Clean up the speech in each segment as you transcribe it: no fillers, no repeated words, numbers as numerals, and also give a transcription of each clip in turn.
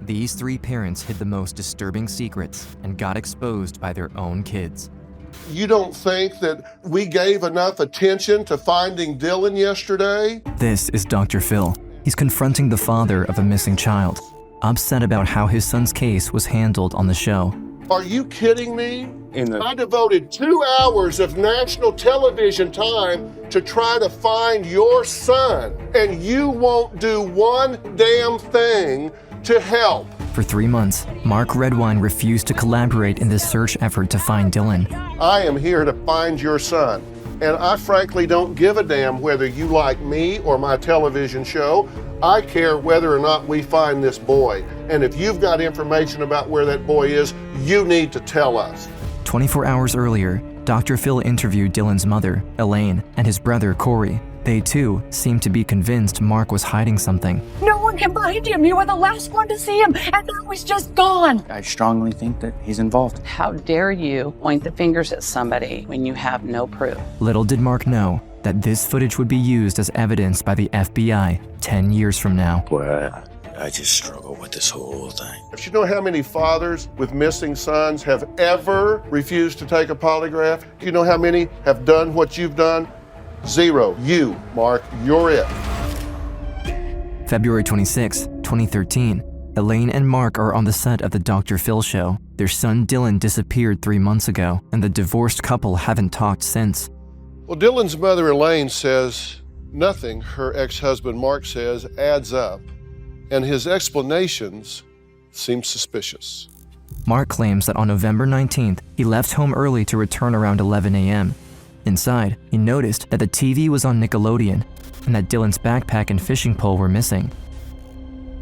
These three parents hid the most disturbing secrets and got exposed by their own kids. You don't think that we gave enough attention to finding Dylan yesterday? This is Dr. Phil. He's confronting the father of a missing child, upset about how his son's case was handled on the show. Are you kidding me? I devoted 2 hours of national television time to try to find your son, and you won't do one damn thing to help. For 3 months, Mark Redwine refused to collaborate in this search effort to find Dylan. I am here to find your son, and I frankly don't give a damn whether you like me or my television show. I care whether or not we find this boy, and if you've got information about where that boy is, you need to tell us. 24 hours earlier, Dr. Phil interviewed Dylan's mother, Elaine, and his brother, Corey. They too seemed to be convinced Mark was hiding something. No one can find him. You were the last one to see him, and now he's just gone. I strongly think that he's involved. How dare you point the fingers at somebody when you have no proof? Little did Mark know that this footage would be used as evidence by the FBI 10 years from now. Boy, I just struggle with this whole thing. Do you know how many fathers with missing sons have ever refused to take a polygraph? Do you know how many have done what you've done? 0. You, Mark, you're it. February 26, 2013, Elaine and Mark are on the set of the Dr. Phil show. Their son Dylan disappeared 3 months ago, and the divorced couple haven't talked since. Well, Dylan's mother, Elaine, says nothing her ex-husband, Mark, says adds up, and his explanations seem suspicious. Mark claims that on November 19th, he left home early to return around 11 a.m. Inside, he noticed that the TV was on Nickelodeon and that Dylan's backpack and fishing pole were missing.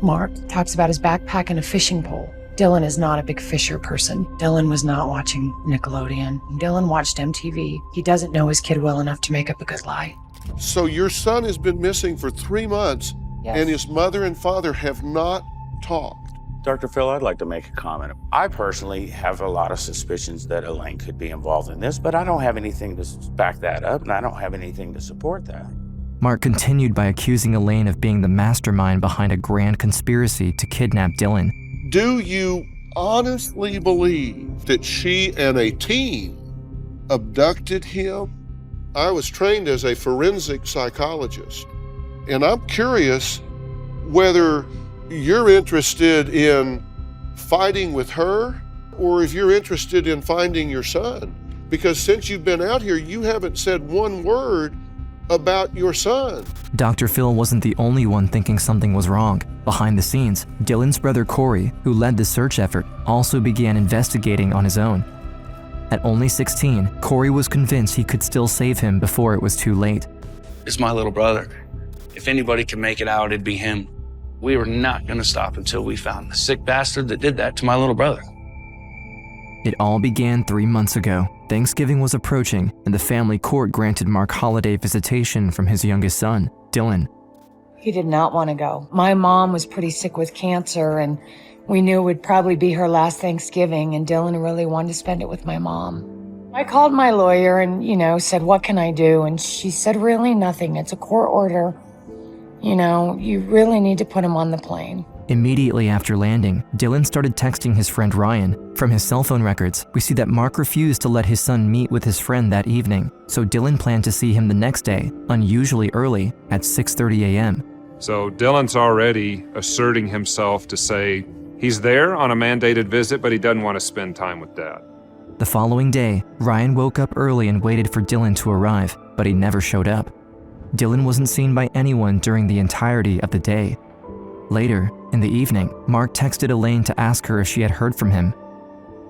Mark talks about his backpack and a fishing pole. Dylan is not a big fisher person. Dylan was not watching Nickelodeon. Dylan watched MTV. He doesn't know his kid well enough to make up a good lie. So your son has been missing for 3 months, Yes. and his mother and father have not talked. Dr. Phil, I'd like to make a comment. I personally have a lot of suspicions that Elaine could be involved in this, but I don't have anything to back that up, and I don't have anything to support that. Mark continued by accusing Elaine of being the mastermind behind a grand conspiracy to kidnap Dylan. Do you honestly believe that she and a team abducted him? I was trained as a forensic psychologist, and I'm curious whether you're interested in fighting with her or if you're interested in finding your son. Because since you've been out here, you haven't said one word about your son. Dr. Phil wasn't the only one thinking something was wrong. Behind the scenes, Dylan's brother Corey, who led the search effort, also began investigating on his own. At only 16, Corey was convinced he could still save him before it was too late. It's my little brother. If anybody can make it out, it'd be him. We were not going to stop until we found the sick bastard that did that to my little brother. It all began 3 months ago. Thanksgiving was approaching, and the family court granted Mark holiday visitation from his youngest son, Dylan. He did not want to go. My mom was pretty sick with cancer, and we knew it would probably be her last Thanksgiving, and Dylan really wanted to spend it with my mom. I called my lawyer and, said, what can I do? And she said, really nothing. It's a court order. You really need to put him on the plane. Immediately after landing, Dylan started texting his friend Ryan. From his cell phone records, we see that Mark refused to let his son meet with his friend that evening, so Dylan planned to see him the next day, unusually early, at 6:30 a.m. So Dylan's already asserting himself to say he's there on a mandated visit, but he doesn't want to spend time with Dad. The following day, Ryan woke up early and waited for Dylan to arrive, but he never showed up. Dylan wasn't seen by anyone during the entirety of the day. Later, in the evening, Mark texted Elaine to ask her if she had heard from him.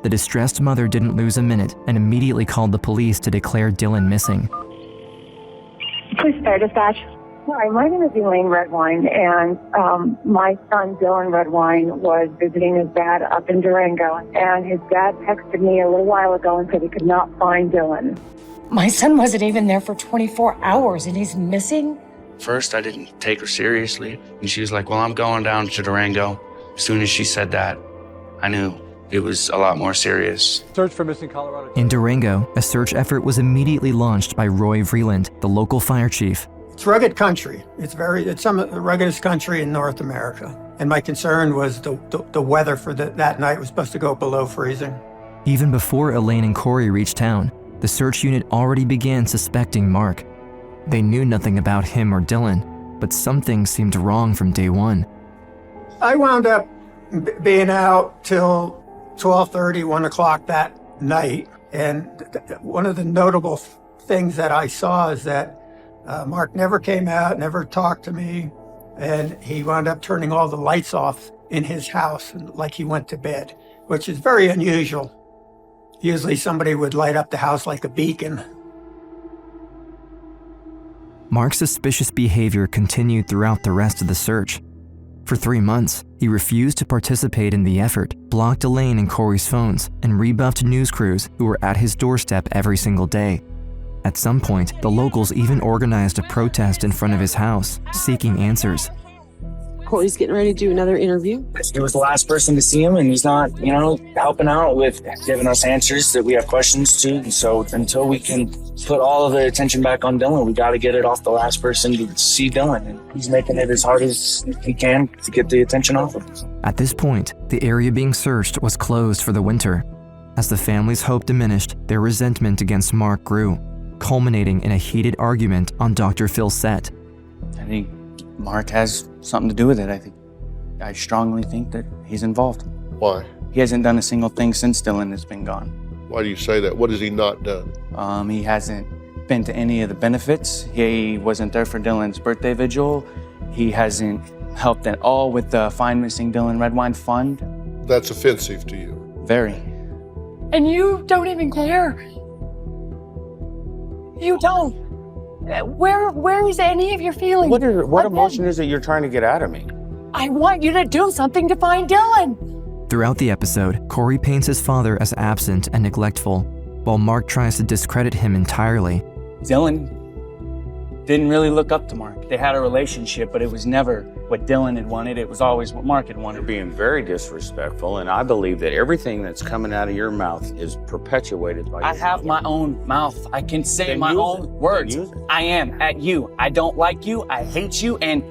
The distressed mother didn't lose a minute and immediately called the police to declare Dylan missing. Police Fire Dispatch. Hi, my name is Elaine Redwine, and my son Dylan Redwine was visiting his dad up in Durango, and his dad texted me a little while ago and said he could not find Dylan. My son wasn't even there for 24 hours, and he's missing? First, I didn't take her seriously, and she was like, well, I'm going down to Durango. As soon as she said that, I knew it was a lot more serious. Search for missing Colorado. In Durango, a search effort was immediately launched by Roy Vreeland, the local fire chief. It's rugged country. It's some of the ruggedest country in North America. And my concern was the weather for that night was supposed to go below freezing. Even before Elaine and Corey reached town, the search unit already began suspecting Mark. They knew nothing about him or Dylan, but something seemed wrong from day one. I wound up being out till 12:30, 1 o'clock that night. And one of the notable things that I saw is that Mark never came out, never talked to me, and he wound up turning all the lights off in his house like he went to bed, which is very unusual. Usually somebody would light up the house like a beacon. Mark's suspicious behavior continued throughout the rest of the search. For 3 months, he refused to participate in the effort, blocked Elaine and Corey's phones, and rebuffed news crews who were at his doorstep every single day. At some point, the locals even organized a protest in front of his house, seeking answers. Corey's getting ready to do another interview. He was the last person to see him, and he's not, helping out with giving us answers that we have questions to. And so until we can put all of the attention back on Dylan, we got to get it off the last person to see Dylan. And he's making it as hard as he can to get the attention off of us. At this point, the area being searched was closed for the winter. As the family's hope diminished, their resentment against Mark grew, culminating in a heated argument on Dr. Phil's set. I think Mark has something to do with it. I strongly think that he's involved. Why? He hasn't done a single thing since Dylan has been gone. Why do you say that? What has he not done? He hasn't been to any of the benefits. He wasn't there for Dylan's birthday vigil. He hasn't helped at all with the Find Missing Dylan Red Wine Fund. That's offensive to you. Very. And you don't even care. You don't. Where is any of your feelings? What emotion is it you're trying to get out of me? I want you to do something to find Dylan. Throughout the episode, Corey paints his father as absent and neglectful, while Mark tries to discredit him entirely. Dylan didn't really look up to Mark. They had a relationship, but it was never what Dylan had wanted. It was always what Mark had wanted. You're being very disrespectful, and I believe that everything that's coming out of your mouth is perpetuated by you. I have my own mouth. I can say Then my use own it. words. Then use it. I am at you. I don't like you. I hate you, and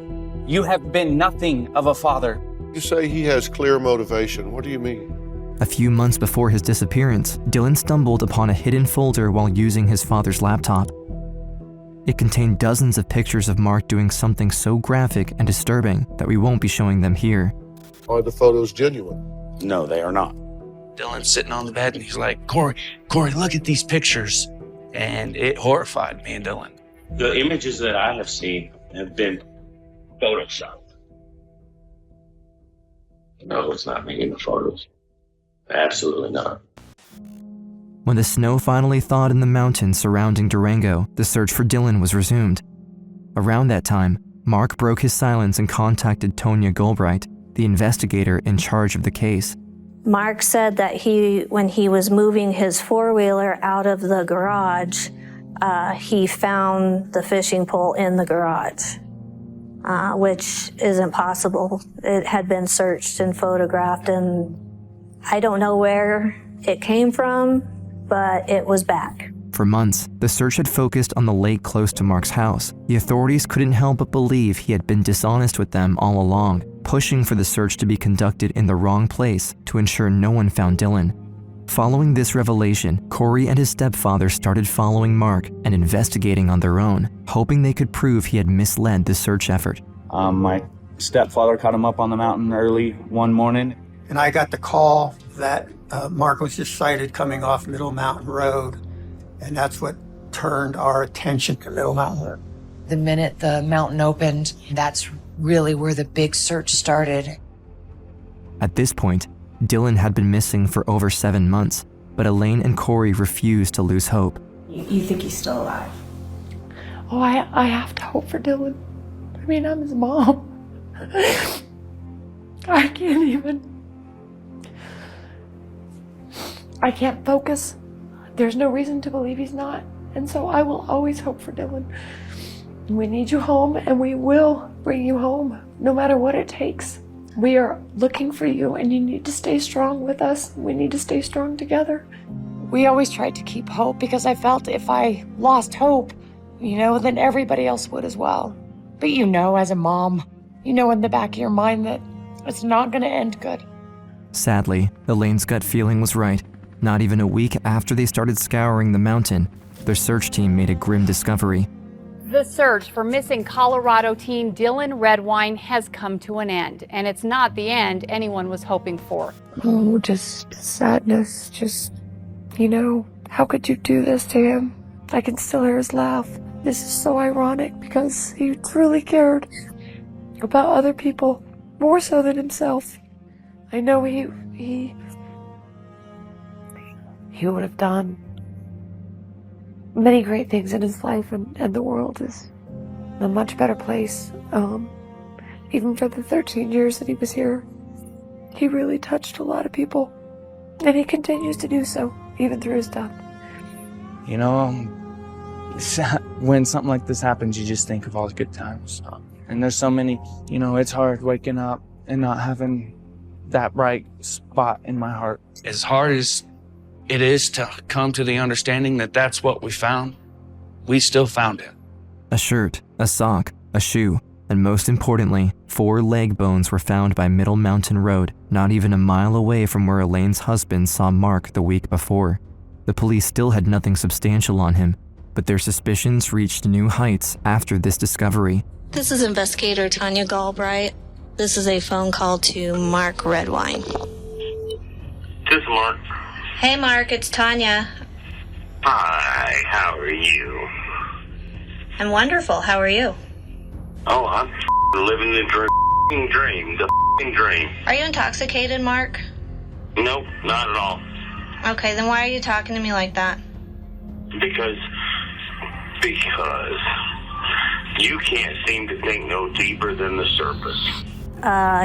you have been nothing of a father. You say he has clear motivation. What do you mean? A few months before his disappearance, Dylan stumbled upon a hidden folder while using his father's laptop. It contained dozens of pictures of Mark doing something so graphic and disturbing that we won't be showing them here. Are the photos genuine? No, they are not. Dylan's sitting on the bed, and he's like, Corey, look at these pictures. And it horrified me and Dylan. The images that I have seen have been photoshopped. No, it's not me in the photos. Absolutely not. When the snow finally thawed in the mountains surrounding Durango, the search for Dylan was resumed. Around that time, Mark broke his silence and contacted Tonya Goldbright, the investigator in charge of the case. Mark said that when he was moving his four-wheeler out of the garage, he found the fishing pole in the garage, which isn't possible. It had been searched and photographed, and I don't know where it came from, but it was back. For months, the search had focused on the lake close to Mark's house. The authorities couldn't help but believe he had been dishonest with them all along, pushing for the search to be conducted in the wrong place to ensure no one found Dylan. Following this revelation, Corey and his stepfather started following Mark and investigating on their own, hoping they could prove he had misled the search effort. My stepfather caught him up on the mountain early one morning. And I got the call that Mark was just sighted coming off Middle Mountain Road. And that's what turned our attention to Middle Mountain Road. The minute the mountain opened, that's really where the big search started. At this point, Dylan had been missing for over 7 months, but Elaine and Corey refused to lose hope. You think he's still alive? Oh, I have to hope for Dylan. I mean, I'm his mom. I can't focus. There's no reason to believe he's not. And so I will always hope for Dylan. We need you home, and we will bring you home, no matter what it takes. We are looking for you, and you need to stay strong with us. We need to stay strong together. We always tried to keep hope because I felt if I lost hope, then everybody else would as well. But as a mom, in the back of your mind that it's not going to end good. Sadly, Elaine's gut feeling was right. Not even a week after they started scouring the mountain, their search team made a grim discovery. The search for missing Colorado teen Dylan Redwine has come to an end, and it's not the end anyone was hoping for. Oh, just sadness, how could you do this to him? I can still hear his laugh. This is so ironic because he truly cared about other people more so than himself. I know he would have done many great things in his life, and the world is a much better place. Even for the 13 years that he was here, he really touched a lot of people, and he continues to do so, even through his death. When something like this happens, you just think of all the good times. And there's so many, it's hard waking up and not having that bright spot in my heart. As hard as it is to come to the understanding that that's what we found, we still found it. A shirt, a sock, a shoe, and most importantly, 4 leg bones were found by Middle Mountain Road, not even a mile away from where Elaine's husband saw Mark the week before. The police still had nothing substantial on him, but their suspicions reached new heights after this discovery. This is investigator Tanya Galbraith. This is a phone call to Mark Redwine. This is Mark. Hey Mark, it's Tanya. Hi, how are you? I'm wonderful, how are you? Oh, I'm living the dream, the dream. Are you intoxicated, Mark? Nope, not at all. Okay, then why are you talking to me like that? Because you can't seem to think no deeper than the surface.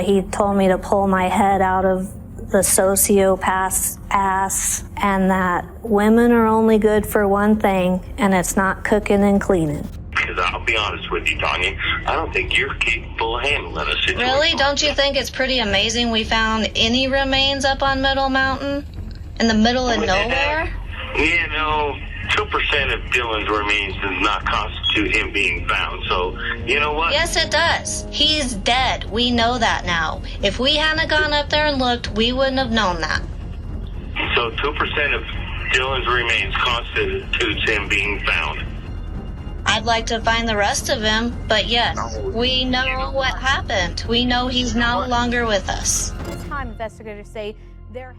He told me to pull my head out of the sociopath's ass, and that women are only good for one thing, and it's not cooking and cleaning. Because I'll be honest with you, Tanya, I don't think you're capable of handling a situation. Really? Don't you think it's pretty amazing we found any remains up on Middle Mountain? In the middle of nowhere? 2% of Dylan's remains does not constitute him being found, so you know what? Yes, it does. He's dead. We know that now. If we hadn't gone up there and looked, we wouldn't have known that. So 2% of Dylan's remains constitutes him being found. I'd like to find the rest of him, but yes, we know what happened. We know he's no longer with us. This time, investigators say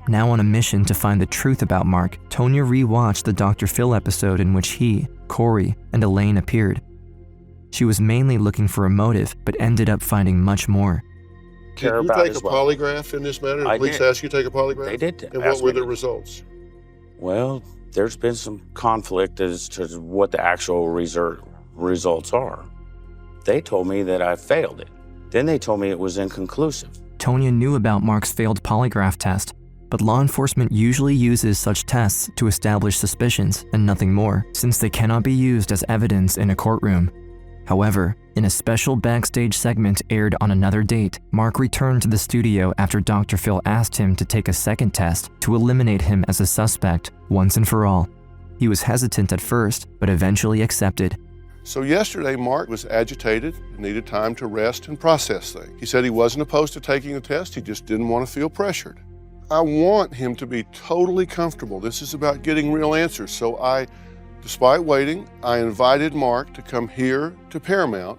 Now on a mission to find the truth about Mark, Tonya rewatched the Dr. Phil episode in which he, Corey, and Elaine appeared. She was mainly looking for a motive, but ended up finding much more. Did you take a polygraph in this matter? Did the police ask you to take a polygraph? They did. And what were the results? Well, there's been some conflict as to what the actual results are. They told me that I failed it. Then they told me it was inconclusive. Tonya knew about Mark's failed polygraph test, but law enforcement usually uses such tests to establish suspicions and nothing more, since they cannot be used as evidence in a courtroom. However, in a special backstage segment aired on another date, Mark returned to the studio after Dr. Phil asked him to take a second test to eliminate him as a suspect once and for all. He was hesitant at first, but eventually accepted. So yesterday, Mark was agitated, needed time to rest and process things. He said he wasn't opposed to taking the test, he just didn't want to feel pressured. I want him to be totally comfortable. This is about getting real answers. So despite waiting, I invited Mark to come here to Paramount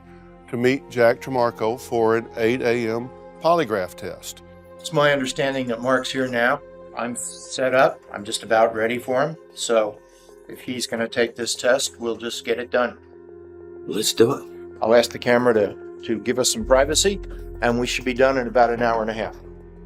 to meet Jack Tremarco for an 8 a.m. polygraph test. It's my understanding that Mark's here now. I'm set up. I'm just about ready for him. So if he's going to take this test, we'll just get it done. Let's do it. I'll ask the camera to give us some privacy, and we should be done in about an hour and a half.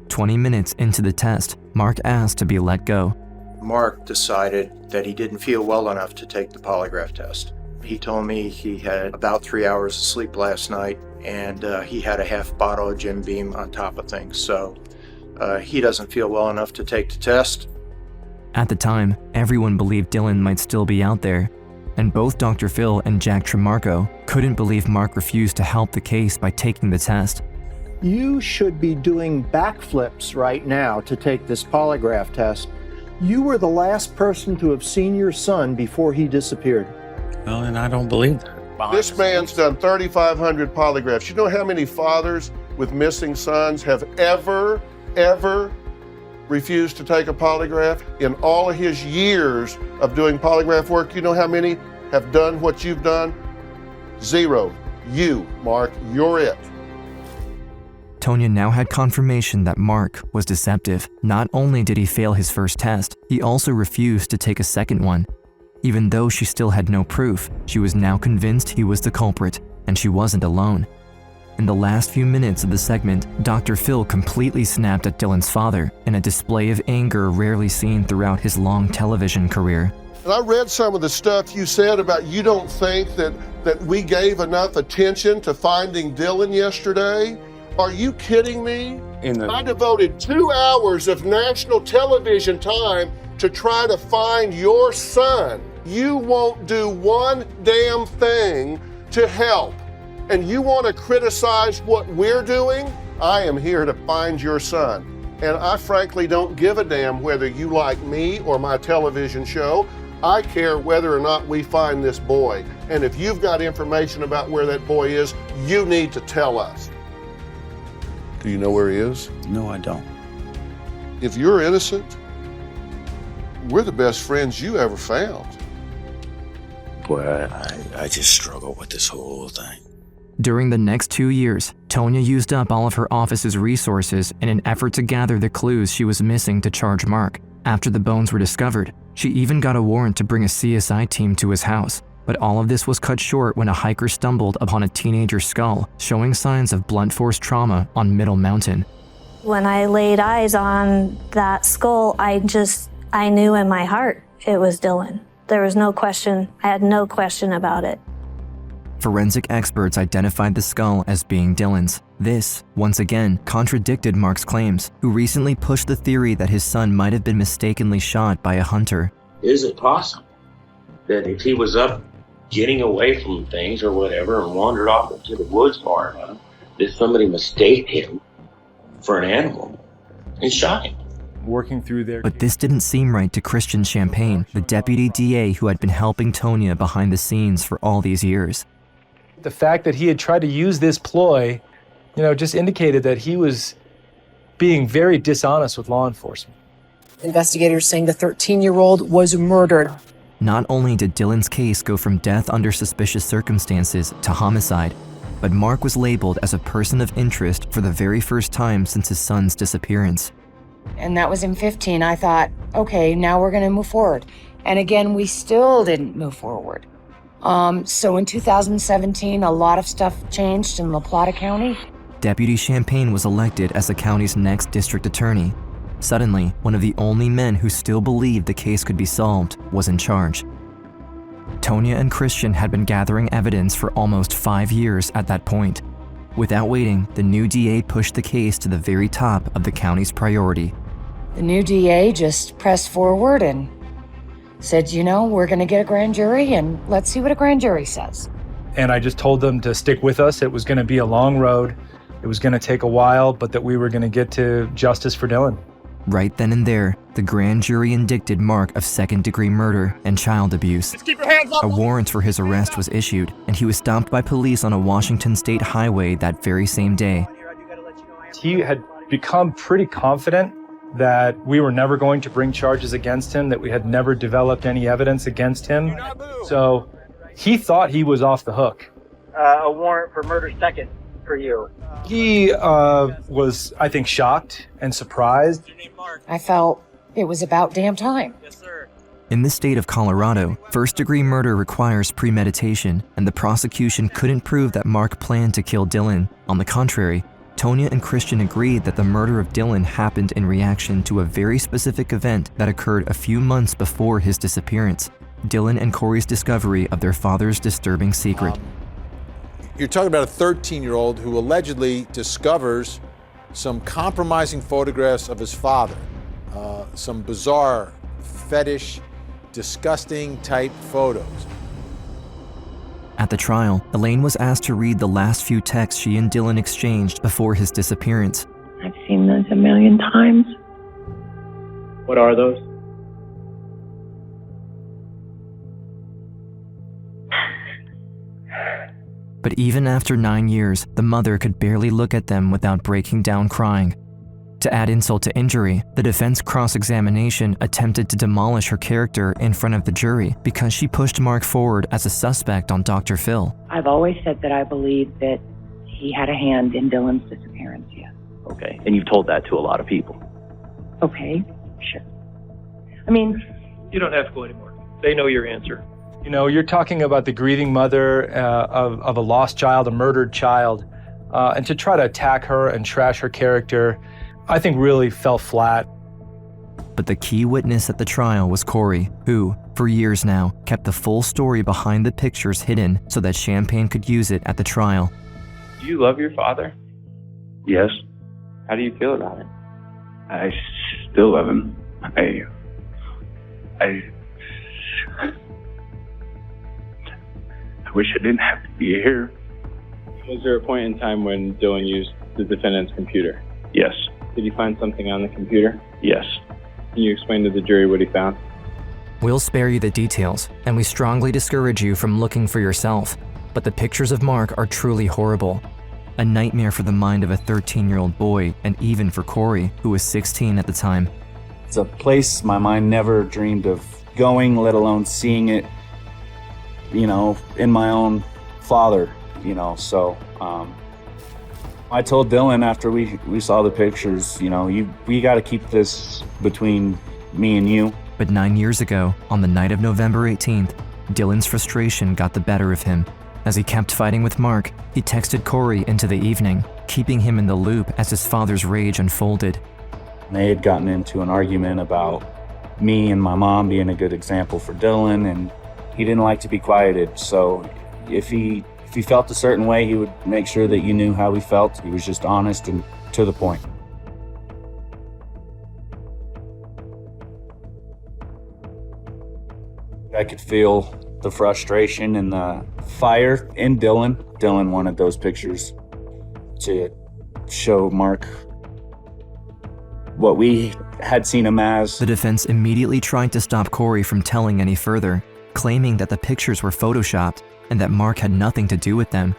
20 minutes into the test, Mark asked to be let go. Mark decided that he didn't feel well enough to take the polygraph test. He told me he had about 3 hours of sleep last night, and he had a half bottle of Jim Beam on top of things. So he doesn't feel well enough to take the test. At the time, everyone believed Dylan might still be out there, and both Dr. Phil and Jack Tremarco couldn't believe Mark refused to help the case by taking the test. You should be doing backflips right now to take this polygraph test. You were the last person to have seen your son before he disappeared. Well, and I don't believe that. This man's done 3,500 polygraphs. You know how many fathers with missing sons have ever refused to take a polygraph? In all of his years of doing polygraph work, you know how many have done what you've done? 0. You, Mark, you're it. Tonya now had confirmation that Mark was deceptive. Not only did he fail his first test, he also refused to take a second one. Even though she still had no proof, she was now convinced he was the culprit, and she wasn't alone. In the last few minutes of the segment, Dr. Phil completely snapped at Dylan's father in a display of anger rarely seen throughout his long television career. And I read some of the stuff you said about you don't think that we gave enough attention to finding Dylan yesterday. Are you kidding me? I devoted 2 hours of national television time to try to find your son. You won't do one damn thing to help. And you want to criticize what we're doing? I am here to find your son. And I frankly don't give a damn whether you like me or my television show. I care whether or not we find this boy. And if you've got information about where that boy is, you need to tell us. Do you know where he is? No, I don't. If you're innocent, we're the best friends you ever found. Boy, I just struggle with this whole thing. During the next 2 years, Tonya used up all of her office's resources in an effort to gather the clues she was missing to charge Mark. After the bones were discovered, she even got a warrant to bring a CSI team to his house. But all of this was cut short when a hiker stumbled upon a teenager's skull, showing signs of blunt force trauma on Middle Mountain. When I laid eyes on that skull, I knew in my heart it was Dylan. There was no question. I had no question about it. Forensic experts identified the skull as being Dylan's. This, once again, contradicted Mark's claims, who recently pushed the theory that his son might have been mistakenly shot by a hunter. Is it possible that if he was up getting away from things or whatever and wandered off into the woods far enough, that somebody mistake him for an animal and shot him? Working through their... But this didn't seem right to Christian Champagne, the deputy DA who had been helping Tonya behind the scenes for all these years. The fact that he had tried to use this ploy, just indicated that he was being very dishonest with law enforcement. Investigators saying the 13-year-old was murdered. Not only did Dylan's case go from death under suspicious circumstances to homicide, but Mark was labeled as a person of interest for the very first time since his son's disappearance. And that was in 15. I thought, okay, now we're going to move forward. And again, we still didn't move forward. So in 2017, a lot of stuff changed in La Plata County. Deputy Champagne was elected as the county's next district attorney. Suddenly, one of the only men who still believed the case could be solved was in charge. Tonya and Christian had been gathering evidence for almost 5 years at that point. Without waiting, the new DA pushed the case to the very top of the county's priority. The new DA just pressed forward and said, we're going to get a grand jury and let's see what a grand jury says. And I just told them to stick with us. It was going to be a long road. It was going to take a while, but that we were going to get to justice for Dylan. Right then and there, the grand jury indicted Mark of second-degree murder and child abuse. Keep your hands up. A warrant for his arrest was issued, and he was stopped by police on a Washington state highway that very same day. He had become pretty confident that we were never going to bring charges against him, that we had never developed any evidence against him. So he thought he was off the hook. A warrant for murder second for you. He was, I think, shocked and surprised. I felt it was about damn time. In the state of Colorado, first-degree murder requires premeditation, and the prosecution couldn't prove that Mark planned to kill Dylan. On the contrary, Tonya and Christian agreed that the murder of Dylan happened in reaction to a very specific event that occurred a few months before his disappearance, Dylan and Corey's discovery of their father's disturbing secret. You're talking about a 13-year-old who allegedly discovers some compromising photographs of his father, some bizarre, fetish, disgusting type photos. At the trial, Elaine was asked to read the last few texts she and Dylan exchanged before his disappearance. I've seen those a million times. What are those? But even after 9 years, the mother could barely look at them without breaking down crying. To add insult to injury, the defense cross-examination attempted to demolish her character in front of the jury because she pushed Mark forward as a suspect on Dr. Phil. I've always said that I believe that he had a hand in Dylan's disappearance, yes. Okay, and you've told that to a lot of people. Okay, sure. I mean... You don't have to go anymore. They know your answer. You know, you're talking about the grieving mother of a lost child, a murdered child, and to try to attack her and trash her character, I think really fell flat. But the key witness at the trial was Corey, who, for years now, kept the full story behind the pictures hidden so that Champagne could use it at the trial. Do you love your father? Yes. How do you feel about it? I still love him. I wish I didn't have to be here. Was there a point in time when Dylan used the defendant's computer? Yes. Did he find something on the computer? Yes. Can you explain to the jury what he found? We'll spare you the details, and we strongly discourage you from looking for yourself. But the pictures of Mark are truly horrible. A nightmare for the mind of a 13-year-old boy, and even for Corey, who was 16 at the time. It's a place my mind never dreamed of going, let alone seeing it, you know, in my own father, you know, so I told Dylan after we saw the pictures, you know, we got to keep this between me and you. But 9 years ago, on the night of November 18th, Dylan's frustration got the better of him. As he kept fighting with Mark, he texted Corey into the evening, keeping him in the loop as his father's rage unfolded. They had gotten into an argument about me and my mom being a good example for Dylan, and he didn't like to be quieted, so if he felt a certain way, he would make sure that you knew how he felt. He was just honest and to the point. I could feel the frustration and the fire in Dylan. Dylan wanted those pictures to show Mark what we had seen him as. The defense immediately tried to stop Corey from telling any further, claiming that the pictures were photoshopped and that Mark had nothing to do with them.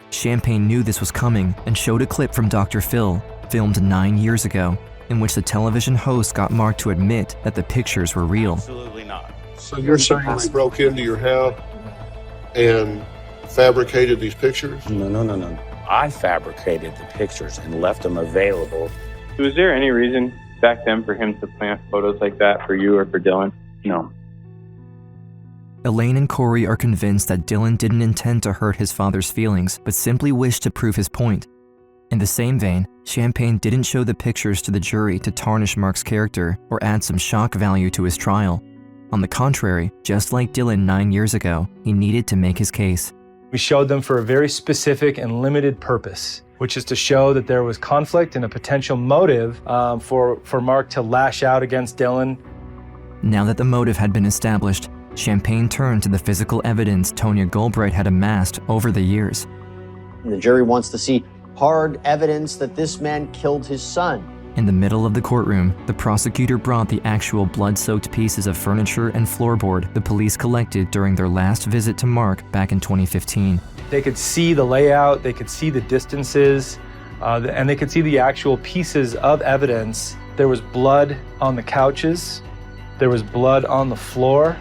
Champagne knew this was coming and showed a clip from Dr. Phil, filmed 9 years ago, in which the television host got Mark to admit that the pictures were real. Absolutely not. So you're saying we broke into your house and fabricated these pictures? No. I fabricated the pictures and left them available. Was there any reason back then for him to plant photos like that for you or for Dylan? No. Elaine and Corey are convinced that Dylan didn't intend to hurt his father's feelings, but simply wished to prove his point. In the same vein, Champagne didn't show the pictures to the jury to tarnish Mark's character or add some shock value to his trial. On the contrary, just like Dylan 9 years ago, he needed to make his case. We showed them for a very specific and limited purpose, which is to show that there was conflict and a potential motive for Mark to lash out against Dylan. Now that the motive had been established, Champagne turned to the physical evidence Tonya Goldbright had amassed over the years. The jury wants to see hard evidence that this man killed his son. In the middle of the courtroom, the prosecutor brought the actual blood-soaked pieces of furniture and floorboard the police collected during their last visit to Mark back in 2015. They could see the layout, they could see the distances, and they could see the actual pieces of evidence. There was blood on the couches, there was blood on the floor,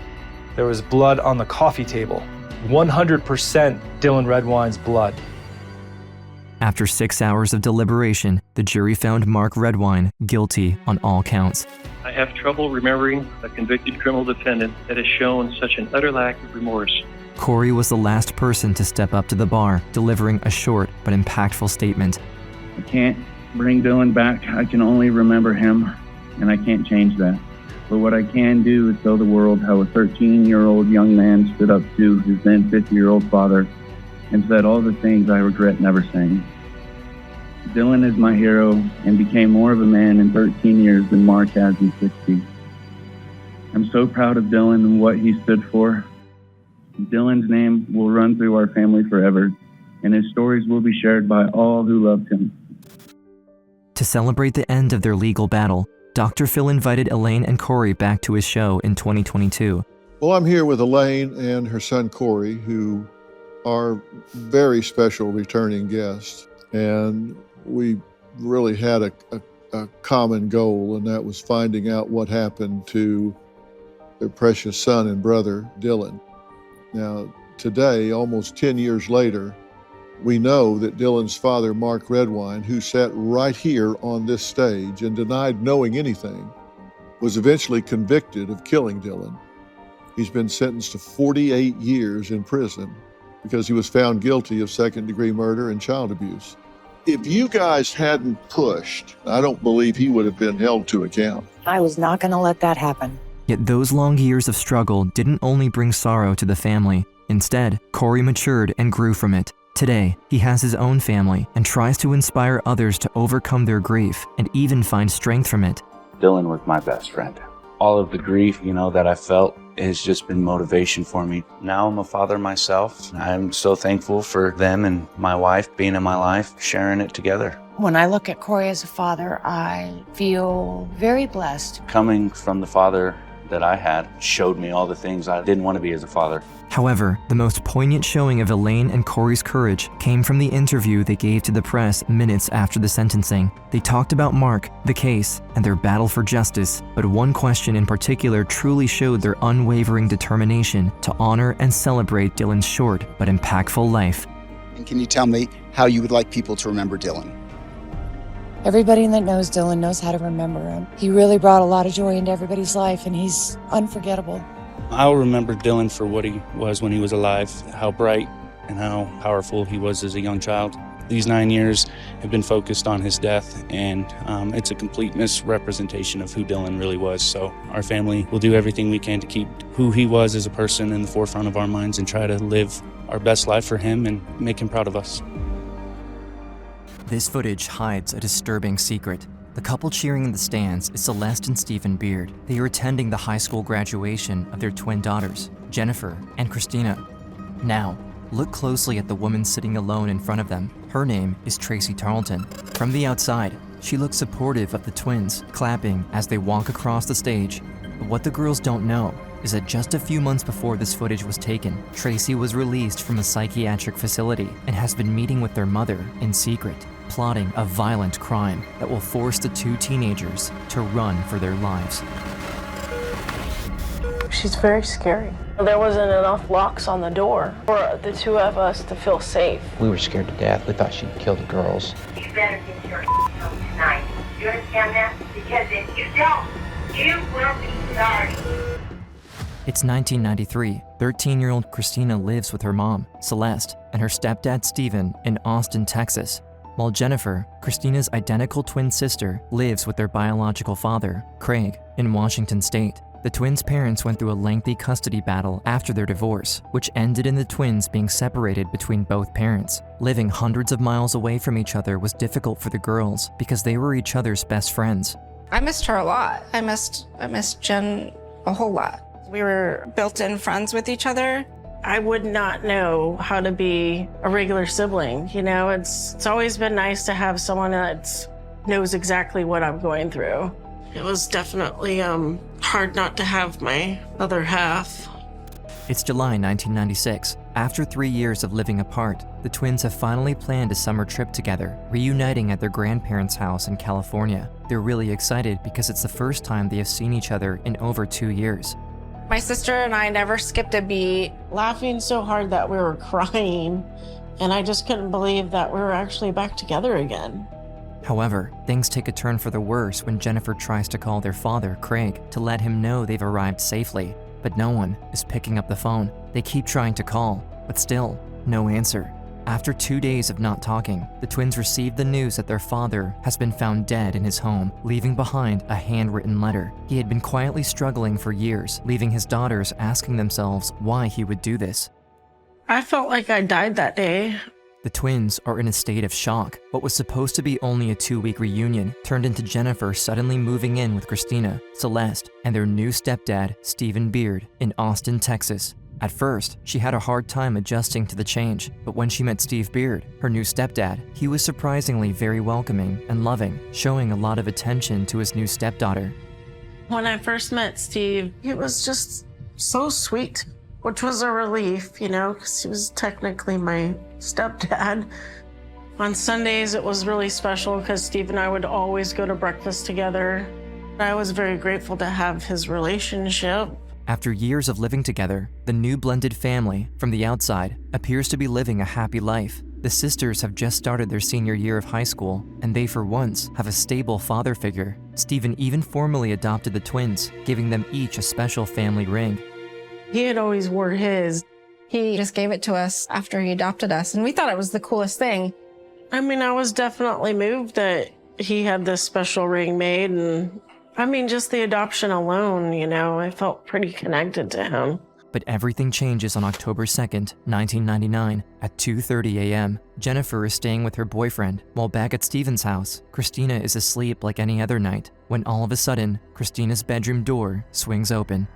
there was blood on the coffee table. 100% Dylan Redwine's blood. After 6 hours of deliberation, the jury found Mark Redwine guilty on all counts. I have trouble remembering a convicted criminal defendant that has shown such an utter lack of remorse. Corey was the last person to step up to the bar, delivering a short but impactful statement. I can't bring Dylan back. I can only remember him, and I can't change that. But what I can do is tell the world how a 13-year-old young man stood up to his then 50-year-old father and said all the things I regret never saying. Dylan is my hero and became more of a man in 13 years than Mark has in 60. I'm so proud of Dylan and what he stood for. Dylan's name will run through our family forever, and his stories will be shared by all who loved him. To celebrate the end of their legal battle, Dr. Phil invited Elaine and Corey back to his show in 2022. Well, I'm here with Elaine and her son Corey, who our very special returning guest. And we really had a common goal, and that was finding out what happened to their precious son and brother, Dylan. Now, today, almost 10 years later, we know that Dylan's father, Mark Redwine, who sat right here on this stage and denied knowing anything, was eventually convicted of killing Dylan. He's been sentenced to 48 years in prison because he was found guilty of second-degree murder and child abuse. If you guys hadn't pushed, I don't believe he would have been held to account. I was not going to let that happen. Yet those long years of struggle didn't only bring sorrow to the family. Instead, Corey matured and grew from it. Today, he has his own family and tries to inspire others to overcome their grief and even find strength from it. Dylan was my best friend. All of the grief, that I felt has just been motivation for me. Now I'm a father myself. I'm so thankful for them and my wife being in my life, sharing it together. When I look at Corey as a father, I feel very blessed. Coming from the father that I had showed me all the things I didn't want to be as a father. However, the most poignant showing of Elaine and Corey's courage came from the interview they gave to the press minutes after the sentencing. They talked about Mark, the case, and their battle for justice, but one question in particular truly showed their unwavering determination to honor and celebrate Dylan's short but impactful life. And can you tell me how you would like people to remember Dylan? Everybody that knows Dylan knows how to remember him. He really brought a lot of joy into everybody's life, and he's unforgettable. I'll remember Dylan for what he was when he was alive, how bright and how powerful he was as a young child. These 9 years have been focused on his death, and it's a complete misrepresentation of who Dylan really was. So our family will do everything we can to keep who he was as a person in the forefront of our minds and try to live our best life for him and make him proud of us. This footage hides a disturbing secret. The couple cheering in the stands is Celeste and Stephen Beard. They are attending the high school graduation of their twin daughters, Jennifer and Christina. Now, look closely at the woman sitting alone in front of them. Her name is Tracy Tarleton. From the outside, she looks supportive of the twins, clapping as they walk across the stage. But what the girls don't know is that just a few months before this footage was taken, Tracy was released from a psychiatric facility and has been meeting with their mother in secret, plotting a violent crime that will force the two teenagers to run for their lives. She's very scary. There wasn't enough locks on the door for the two of us to feel safe. We were scared to death. We thought she'd kill the girls. You better get your home tonight. You understand that? Because if you don't, you will be sorry. It's 1993. 13-year-old Christina lives with her mom, Celeste, and her stepdad, Stephen, in Austin, Texas. While Jennifer, Christina's identical twin sister, lives with their biological father, Craig, in Washington State. The twins' parents went through a lengthy custody battle after their divorce, which ended in the twins being separated between both parents. Living hundreds of miles away from each other was difficult for the girls because they were each other's best friends. I missed her a lot. I missed Jen a whole lot. We were built-in friends with each other. I would not know how to be a regular sibling. It's always been nice to have someone that knows exactly what I'm going through. It was definitely hard not to have my other half. It's July 1996. After 3 years of living apart, the twins have finally planned a summer trip together, reuniting at their grandparents' house in California. They're really excited because it's the first time they have seen each other in over 2 years. My sister and I never skipped a beat, laughing so hard that we were crying, and I just couldn't believe that we were actually back together again. However, things take a turn for the worse when Jennifer tries to call their father, Craig, to let him know they've arrived safely. But no one is picking up the phone. They keep trying to call, but still, no answer. After 2 days of not talking, the twins received the news that their father has been found dead in his home, leaving behind a handwritten letter. He had been quietly struggling for years, leaving his daughters asking themselves why he would do this. I felt like I died that day. The twins are in a state of shock. What was supposed to be only a 2-week reunion turned into Jennifer suddenly moving in with Christina, Celeste, and their new stepdad, Stephen Beard, in Austin, Texas. At first, she had a hard time adjusting to the change, but when she met Steve Beard, her new stepdad, he was surprisingly very welcoming and loving, showing a lot of attention to his new stepdaughter. When I first met Steve, he was just so sweet. which was a relief, you know, because he was technically my stepdad. On Sundays, it was really special because Steve and I would always go to breakfast together. I was very grateful to have his relationship. After years of living together, the new blended family, from the outside, appears to be living a happy life. The sisters have just started their senior year of high school, and they for once have a stable father figure. Stephen even formally adopted the twins, giving them each a special family ring. He had always wore his. He just gave it to us after he adopted us, and we thought it was the coolest thing. I mean, I was definitely moved that he had this special ring made, and I mean, just the adoption alone, you know, I felt pretty connected to him. But everything changes on October 2nd, 1999, at 2:30 a.m. Jennifer is staying with her boyfriend, while back at Stephen's house, Christina is asleep like any other night, when all of a sudden, Christina's bedroom door swings open.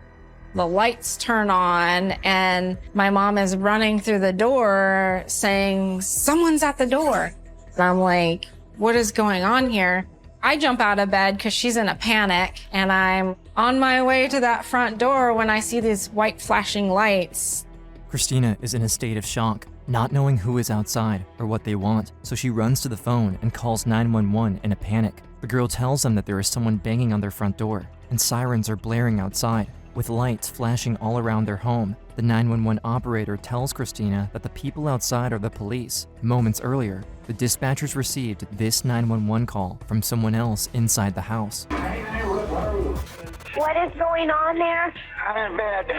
The lights turn on, and my mom is running through the door saying, "Someone's at the door." And I'm like, what is going on here? I jump out of bed because she's in a panic, and I'm on my way to that front door when I see these white flashing lights. Christina is in a state of shock, not knowing who is outside or what they want, so she runs to the phone and calls 911 in a panic. The girl tells them that there is someone banging on their front door, and sirens are blaring outside. With lights flashing all around their home, the 911 operator tells Christina that the people outside are the police. Moments earlier, the dispatchers received this 911 call from someone else inside the house. What is going on there? I'm in bed.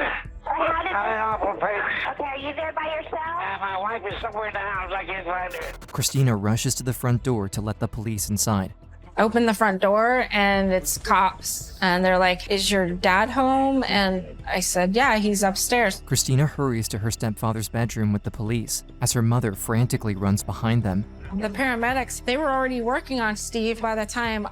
How did I'm in awful pain. Okay, are you there by yourself? My wife is somewhere in the house. I can't find her. Christina rushes to the front door to let the police inside. Open the front door, and it's cops. And they're like, "Is your dad home?" And I said, "Yeah, he's upstairs." Christina hurries to her stepfather's bedroom with the police, as her mother frantically runs behind them. The paramedics, they were already working on Steve by the time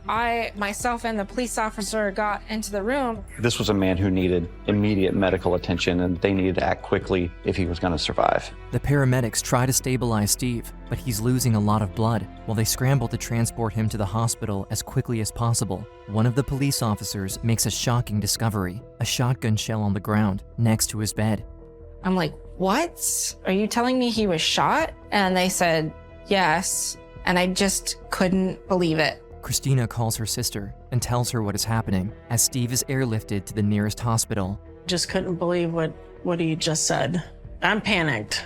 myself and the police officer got into the room. This was a man who needed immediate medical attention, and they needed to act quickly if he was going to survive. The paramedics try to stabilize Steve, but he's losing a lot of blood. While they scramble to transport him to the hospital as quickly as possible, one of the police officers makes a shocking discovery: a shotgun shell on the ground next to his bed. I'm like, "What? Are you telling me he was shot?" And they said, "Yes," and I just couldn't believe it. Christina calls her sister and tells her what is happening as Steve is airlifted to the nearest hospital. Just couldn't believe what he just said. I'm panicked.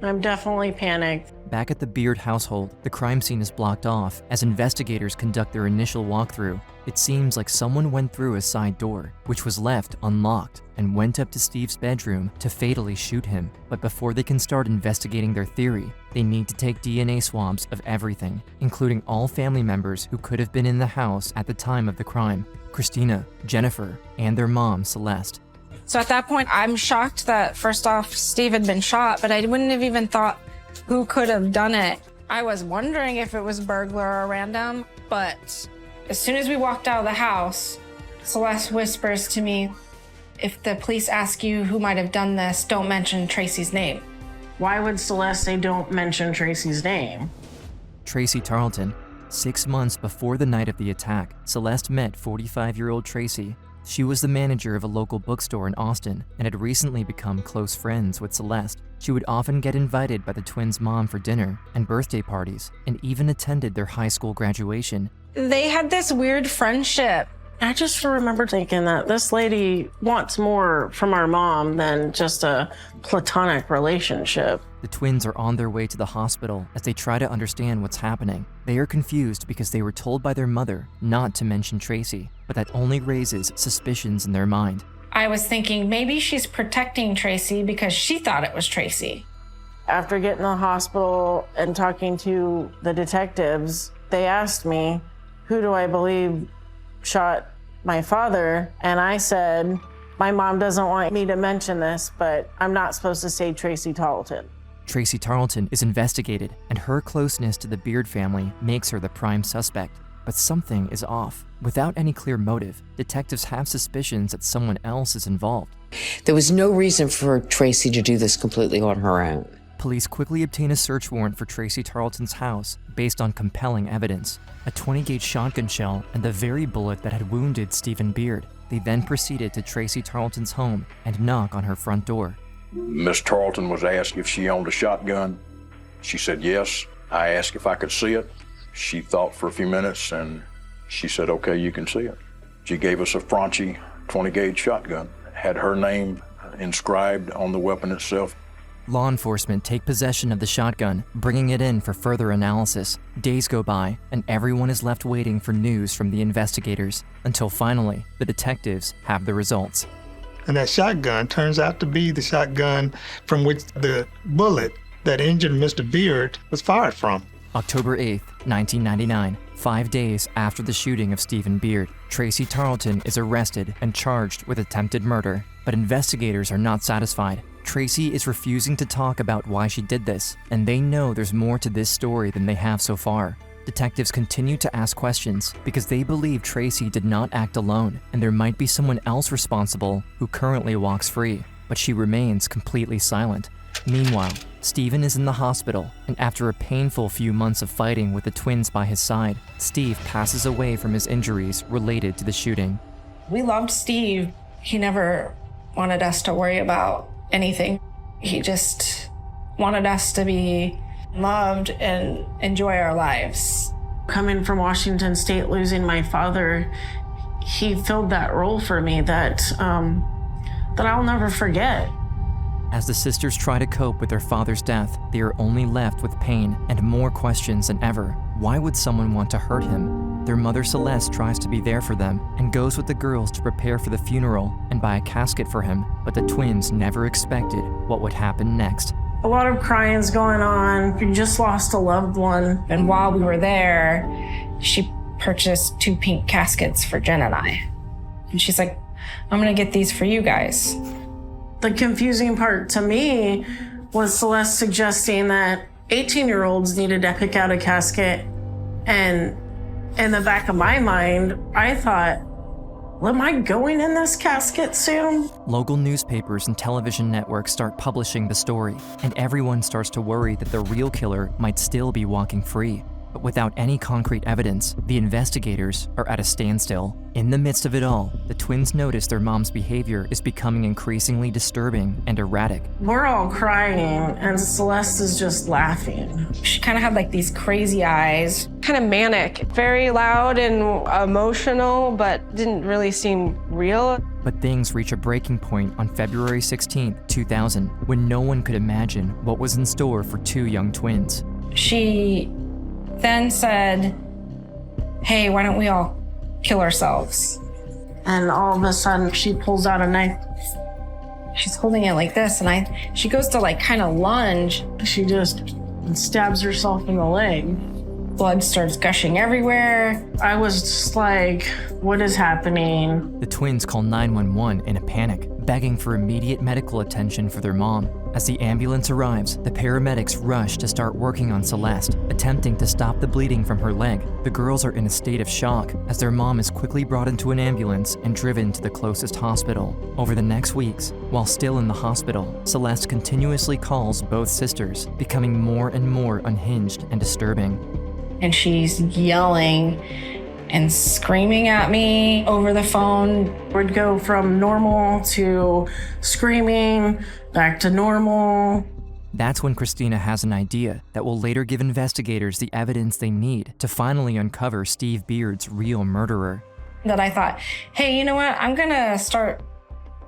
I'm definitely panicked. Back at the Beard household, the crime scene is blocked off as investigators conduct their initial walkthrough. It seems like someone went through a side door, which was left unlocked, and went up to Steve's bedroom to fatally shoot him. But before they can start investigating their theory, they need to take DNA swabs of everything, including all family members who could have been in the house at the time of the crime: Christina, Jennifer, and their mom, Celeste. So at that point, I'm shocked that first off, Steve had been shot, but I wouldn't have even thought who could have done it. I was wondering if it was burglar or random, but as soon as we walked out of the house, Celeste whispers to me, "If the police ask you who might have done this, don't mention Tracy's name." Why would Celeste say don't mention Tracy's name? Tracy Tarleton. 6 months before the night of the attack, Celeste met 45-year-old Tracy. She was the manager of a local bookstore in Austin and had recently become close friends with Celeste. She would often get invited by the twins' mom for dinner and birthday parties, and even attended their high school graduation. They had this weird friendship. I just remember thinking that this lady wants more from our mom than just a platonic relationship. The twins are on their way to the hospital as they try to understand what's happening. They are confused because they were told by their mother not to mention Tracy, but that only raises suspicions in their mind. I was thinking maybe she's protecting Tracy because she thought it was Tracy. After getting to the hospital and talking to the detectives, they asked me, who do I believe shot my father? And I said, my mom doesn't want me to mention this, but I'm not supposed to say Tracy Tarleton. Tracy Tarleton is investigated, and her closeness to the Beard family makes her the prime suspect. But something is off. Without any clear motive, detectives have suspicions that someone else is involved. There was no reason for Tracy to do this completely on her own. Police quickly obtain a search warrant for Tracy Tarleton's house based on compelling evidence: a 20-gauge shotgun shell and the very bullet that had wounded Stephen Beard. They then proceeded to Tracy Tarleton's home and knock on her front door. Miss Tarleton was asked if she owned a shotgun. She said yes. I asked if I could see it. She thought for a few minutes and she said, okay, you can see it. She gave us a Franchi 20-gauge shotgun. Had her name inscribed on the weapon itself. Law enforcement take possession of the shotgun, bringing it in for further analysis. Days go by, and everyone is left waiting for news from the investigators, until finally, the detectives have the results. And that shotgun turns out to be the shotgun from which the bullet that injured Mr. Beard was fired from. October 8th, 1999, 5 days after the shooting of Stephen Beard, Tracy Tarleton is arrested and charged with attempted murder. But investigators are not satisfied. Tracy is refusing to talk about why she did this, and they know there's more to this story than they have so far. Detectives continue to ask questions because they believe Tracy did not act alone, and there might be someone else responsible who currently walks free, but she remains completely silent. Meanwhile, Stephen is in the hospital, and after a painful few months of fighting with the twins by his side, Steve passes away from his injuries related to the shooting. We loved Steve. He never wanted us to worry about anything. He just wanted us to be loved and enjoy our lives. Coming from Washington State, losing my father, he filled that role for me that I'll never forget. As the sisters try to cope with their father's death, they are only left with pain and more questions than ever. Why would someone want to hurt him? Their mother Celeste tries to be there for them and goes with the girls to prepare for the funeral and buy a casket for him, but the twins never expected what would happen next. A lot of crying's going on. We just lost a loved one. And while we were there, she purchased 2 pink caskets for Jen and I. And she's like, I'm gonna get these for you guys. The confusing part to me was Celeste suggesting that 18-year-olds needed to pick out a casket. And in the back of my mind, I thought, well, am I going in this casket soon? Local newspapers and television networks start publishing the story, and everyone starts to worry that the real killer might still be walking free. But without any concrete evidence, the investigators are at a standstill. In the midst of it all, the twins notice their mom's behavior is becoming increasingly disturbing and erratic. We're all crying, and Celeste is just laughing. She kind of had like these crazy eyes, kind of manic, very loud and emotional, but didn't really seem real. But things reach a breaking point on February 16, 2000, when no one could imagine what was in store for 2 young twins. She then said, hey, why don't we all kill ourselves? And all of a sudden, she pulls out a knife. She's holding it like this, and she goes to like kind of lunge. She just stabs herself in the leg. Blood starts gushing everywhere. I was just like, what is happening? The twins call 911 in a panic, begging for immediate medical attention for their mom. As the ambulance arrives, the paramedics rush to start working on Celeste, attempting to stop the bleeding from her leg. The girls are in a state of shock as their mom is quickly brought into an ambulance and driven to the closest hospital. Over the next weeks, while still in the hospital, Celeste continuously calls both sisters, becoming more and more unhinged and disturbing. And she's yelling and screaming at me over the phone. We'd go from normal to screaming, back to normal. That's when Christina has an idea that will later give investigators the evidence they need to finally uncover Steve Beard's real murderer. That I thought, hey, you know what? I'm gonna start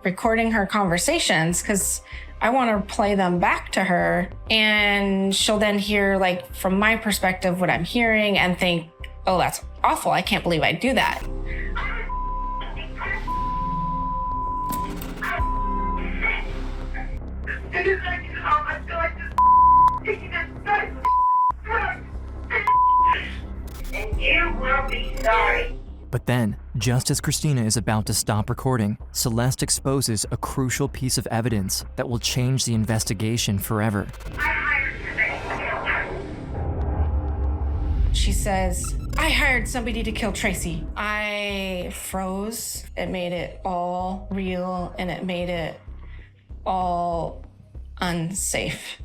recording her conversations because I want to play them back to her, and she'll then hear, like, from my perspective, what I'm hearing and think, oh, that's awful. I can't believe I'd do that. And you will be sorry. But then, just as Christina is about to stop recording, Celeste exposes a crucial piece of evidence that will change the investigation forever. She says, I hired somebody to kill Tracy. I froze. It made it all real, and it made it all unsafe.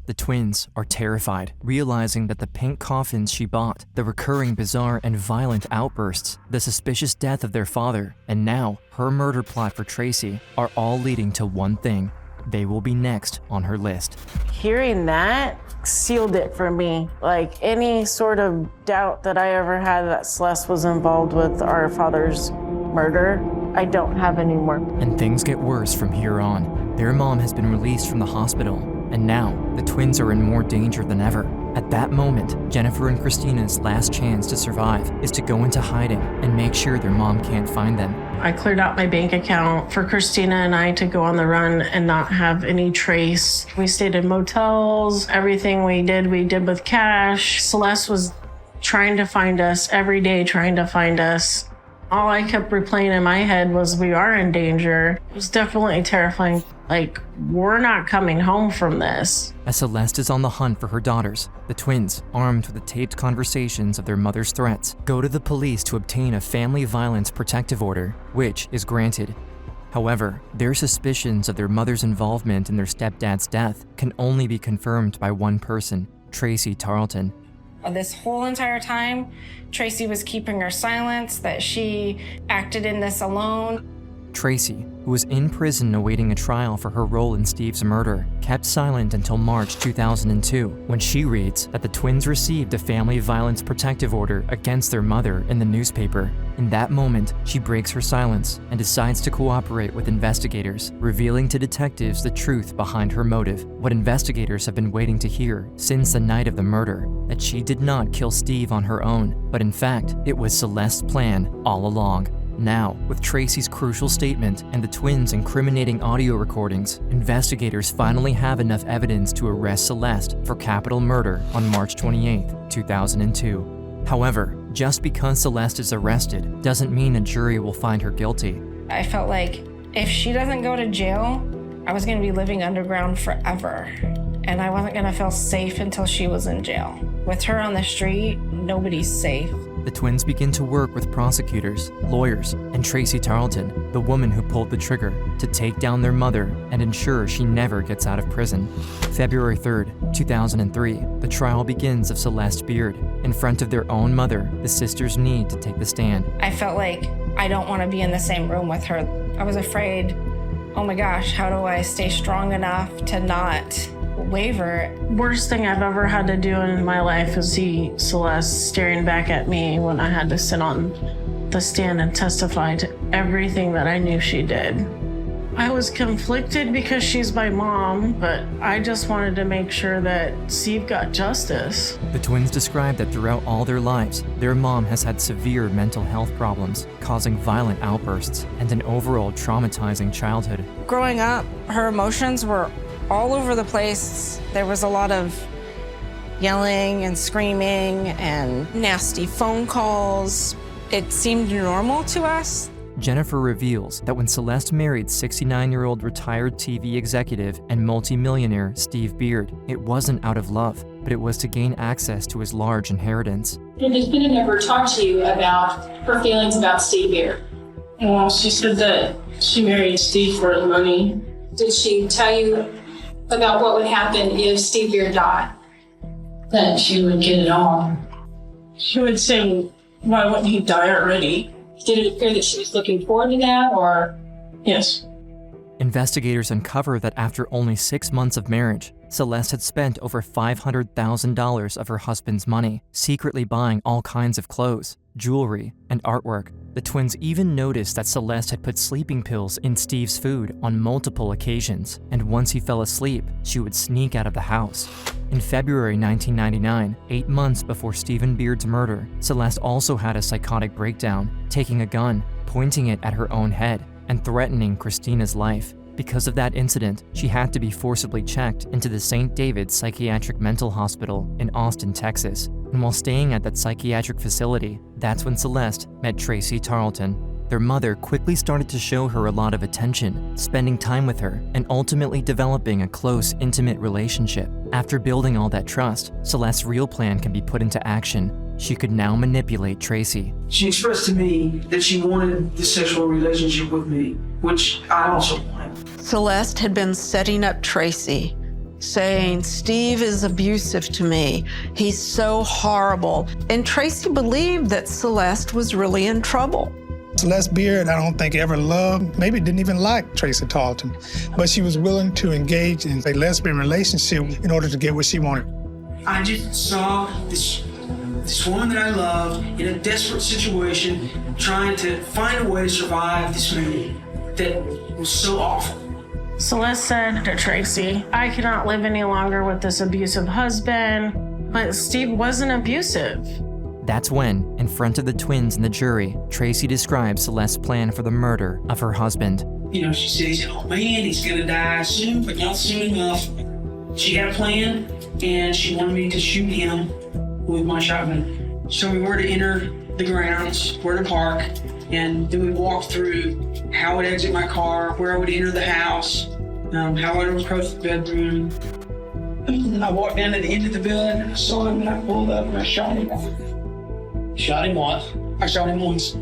The twins are terrified, realizing that the pink coffins she bought, the recurring bizarre and violent outbursts, the suspicious death of their father, and now her murder plot for Tracy are all leading to one thing: they will be next on her list. Hearing that sealed it for me. Like any sort of doubt that I ever had that Celeste was involved with our father's murder, I don't have anymore. And things get worse from here on. Their mom has been released from the hospital, and now the twins are in more danger than ever. At that moment, Jennifer and Christina's last chance to survive is to go into hiding and make sure their mom can't find them. I cleared out my bank account for Christina and I to go on the run and not have any trace. We stayed in motels. Everything we did with cash. Celeste was trying to find us every day, trying to find us. All I kept replaying in my head was we are in danger. It was definitely terrifying. Like, we're not coming home from this. As Celeste is on the hunt for her daughters, the twins, armed with the taped conversations of their mother's threats, go to the police to obtain a family violence protective order, which is granted. However, their suspicions of their mother's involvement in their stepdad's death can only be confirmed by one person, Tracy Tarleton. This whole entire time, Tracy was keeping her silence, that she acted in this alone. Tracy, who was in prison awaiting a trial for her role in Steve's murder, kept silent until March 2002, when she reads that the twins received a family violence protective order against their mother in the newspaper. In that moment, she breaks her silence and decides to cooperate with investigators, revealing to detectives the truth behind her motive, what investigators have been waiting to hear since the night of the murder, that she did not kill Steve on her own, but in fact, it was Celeste's plan all along. Now, with Tracy's crucial statement and the twins' incriminating audio recordings, investigators finally have enough evidence to arrest Celeste for capital murder on March 28, 2002. However, just because Celeste is arrested doesn't mean a jury will find her guilty. I felt like if she doesn't go to jail, I was going to be living underground forever. And I wasn't going to feel safe until she was in jail. With her on the street, nobody's safe. The twins begin to work with prosecutors, lawyers, and Tracy Tarleton, the woman who pulled the trigger, to take down their mother and ensure she never gets out of prison. February 3rd, 2003, the trial begins of Celeste Beard. In front of their own mother, the sisters need to take the stand. I felt like I don't want to be in the same room with her. I was afraid, oh my gosh, how do I stay strong enough to not waver? Worst thing I've ever had to do in my life is see Celeste staring back at me when I had to sit on the stand and testify to everything that I knew she did. I was conflicted because she's my mom, but I just wanted to make sure that Steve got justice. The twins describe that throughout all their lives, their mom has had severe mental health problems, causing violent outbursts and an overall traumatizing childhood. Growing up, her emotions were all over the place. There was a lot of yelling and screaming and nasty phone calls. It seemed normal to us. Jennifer reveals that when Celeste married 69-year-old retired TV executive and multimillionaire Steve Beard, it wasn't out of love, but it was to gain access to his large inheritance. Did the defendant ever talk to you about her feelings about Steve Beard? Well, she said that she married Steve for his money. Did she tell you about what would happen if Steve Beard died? That she would get it on. She would say, why wouldn't he die already? Did it appear that she was looking forward to that, or? Yes. Investigators uncover that after only 6 months of marriage, Celeste had spent over $500,000 of her husband's money, secretly buying all kinds of clothes, jewelry, and artwork. The twins even noticed that Celeste had put sleeping pills in Steve's food on multiple occasions, and once he fell asleep, she would sneak out of the house. In February 1999, 8 months before Stephen Beard's murder, Celeste also had a psychotic breakdown, taking a gun, pointing it at her own head, and threatening Christina's life. Because of that incident, she had to be forcibly checked into the St. David's Psychiatric Mental Hospital in Austin, Texas. And while staying at that psychiatric facility, that's when Celeste met Tracy Tarleton. Their mother quickly started to show her a lot of attention, spending time with her, and ultimately developing a close, intimate relationship. After building all that trust, Celeste's real plan can be put into action. She could now manipulate Tracy. She expressed to me that she wanted the sexual relationship with me, which I also wanted. Celeste had been setting up Tracy, saying, Steve is abusive to me. He's so horrible. And Tracy believed that Celeste was really in trouble. Celeste Beard, I don't think ever loved, maybe didn't even like Tracy Tarleton, but she was willing to engage in a lesbian relationship in order to get what she wanted. I just saw this woman that I loved in a desperate situation, trying to find a way to survive this man that was so awful. Celeste said to Tracy, I cannot live any longer with this abusive husband, but Steve wasn't abusive. That's when, in front of the twins and the jury, Tracy describes Celeste's plan for the murder of her husband. You know, she says, oh man, he's gonna die soon, but not soon enough. She had a plan, and she wanted me to shoot him with my shotgun. So we were to enter the grounds, where to park, and then we walked through how I would exit my car, where I would enter the house, how I would approach the bedroom. I walked down to the end of the building, I saw him, and I pulled up and I shot him. Shot him once. I shot him once.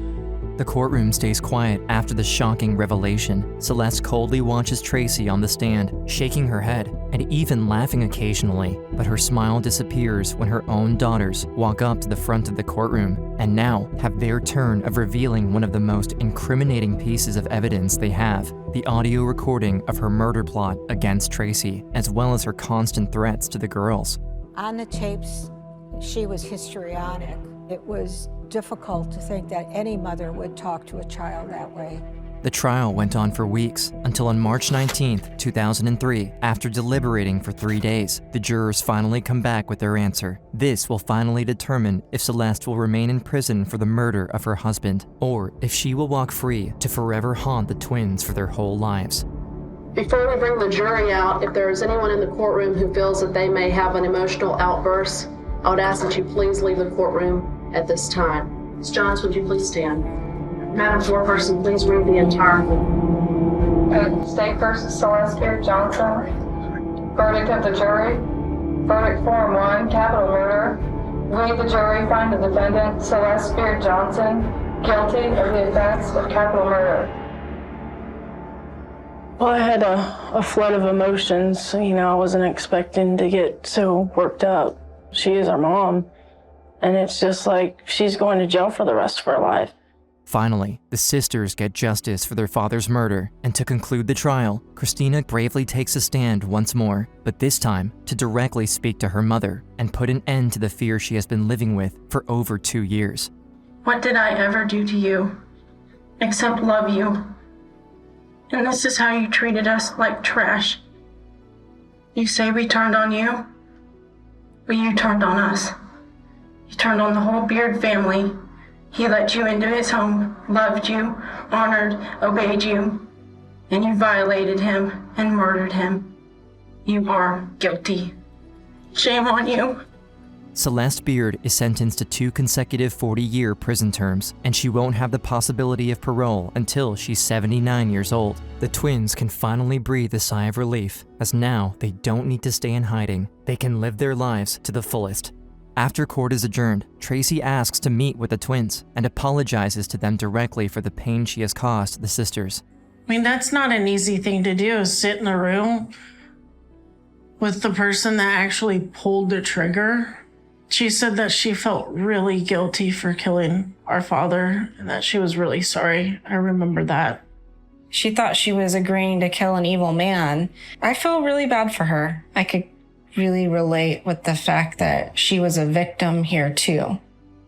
The courtroom stays quiet after the shocking revelation. Celeste coldly watches Tracy on the stand, shaking her head and even laughing occasionally, but her smile disappears when her own daughters walk up to the front of the courtroom and now have their turn of revealing one of the most incriminating pieces of evidence they have, the audio recording of her murder plot against Tracy, as well as her constant threats to the girls. On the tapes, she was histrionic. It was difficult to think that any mother would talk to a child that way. The trial went on for weeks until on March 19, 2003, after deliberating for 3 days, the jurors finally come back with their answer. This will finally determine if Celeste will remain in prison for the murder of her husband, or if she will walk free to forever haunt the twins for their whole lives. Before we bring the jury out, if there is anyone in the courtroom who feels that they may have an emotional outburst, I would ask that you please leave the courtroom at this time. Ms. Johns, would you please stand? Madam Foreperson, please read the entire State versus Celeste Beard Johnson. Verdict of the jury. Verdict form 1, capital murder. We, the jury, find the defendant, Celeste Beard Johnson, guilty of the offense of capital murder. Well, I had a flood of emotions. You know, I wasn't expecting to get so worked up. She is our mom. And it's just like she's going to jail for the rest of her life. Finally, the sisters get justice for their father's murder, and to conclude the trial, Christina bravely takes a stand once more, but this time to directly speak to her mother and put an end to the fear she has been living with for over 2 years. What did I ever do to you except love you? And this is how you treated us, like trash. You say we turned on you, but you turned on us. You turned on the whole Beard family. He let you into his home, loved you, honored, obeyed you, and you violated him and murdered him. You are guilty. Shame on you. Celeste Beard is sentenced to 2 consecutive 40-year prison terms, and she won't have the possibility of parole until she's 79 years old. The twins can finally breathe a sigh of relief, as now they don't need to stay in hiding. They can live their lives to the fullest. After court is adjourned, Tracy asks to meet with the twins and apologizes to them directly for the pain she has caused the sisters. I mean, that's not an easy thing to do, is sit in a room with the person that actually pulled the trigger. She said that she felt really guilty for killing our father and that she was really sorry. I remember that. She thought she was agreeing to kill an evil man. I feel really bad for her. I could really relate with the fact that she was a victim here too.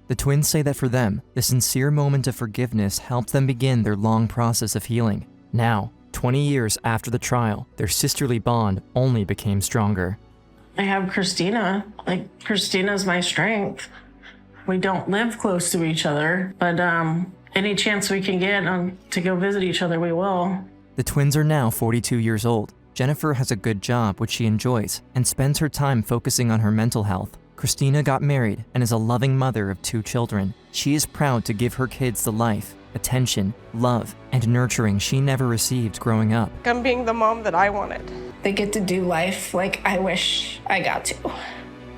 The twins say that for them, the sincere moment of forgiveness helped them begin their long process of healing. Now, 20 years after the trial, their sisterly bond only became stronger. I have Christina. Like, Christina's my strength. We don't live close to each other, but any chance we can get to go visit each other, we will. The twins are now 42 years old. Jennifer has a good job which she enjoys and spends her time focusing on her mental health. Christina got married and is a loving mother of 2 children. She is proud to give her kids the life, attention, love, and nurturing she never received growing up. I'm being the mom that I wanted. They get to do life like I wish I got to.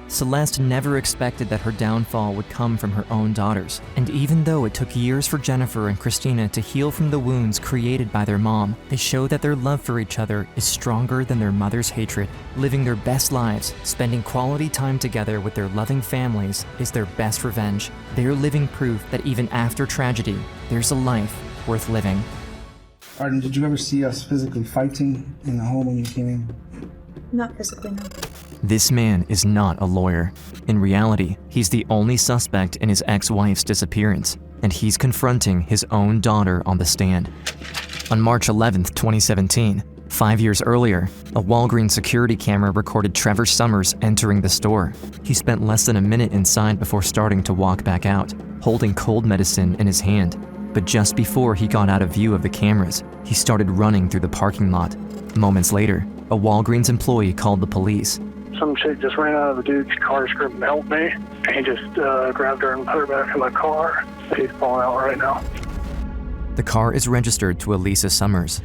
Celeste never expected that her downfall would come from her own daughters, and even though it took years for Jennifer and Christina to heal from the wounds created by their mom, they show that their love for each other is stronger than their mother's hatred. Living their best lives, spending quality time together with their loving families is their best revenge. They're living proof that even after tragedy, there's a life worth living. Arden, did you ever see us physically fighting in the home when you came in? Not physically, no. This man is not a lawyer. In reality, he's the only suspect in his ex-wife's disappearance, and he's confronting his own daughter on the stand. On March 11th, 2017, 5 years earlier, a Walgreens security camera recorded Trevor Summers entering the store. He spent less than a minute inside before starting to walk back out, holding cold medicine in his hand. But just before he got out of view of the cameras, he started running through the parking lot. Moments later, a Walgreens employee called the police. Some chick just ran out of the dude's car screaming, "Help me!" And he just grabbed her and put her back in the car. She's falling out right now. The car is registered to Alisa Summers.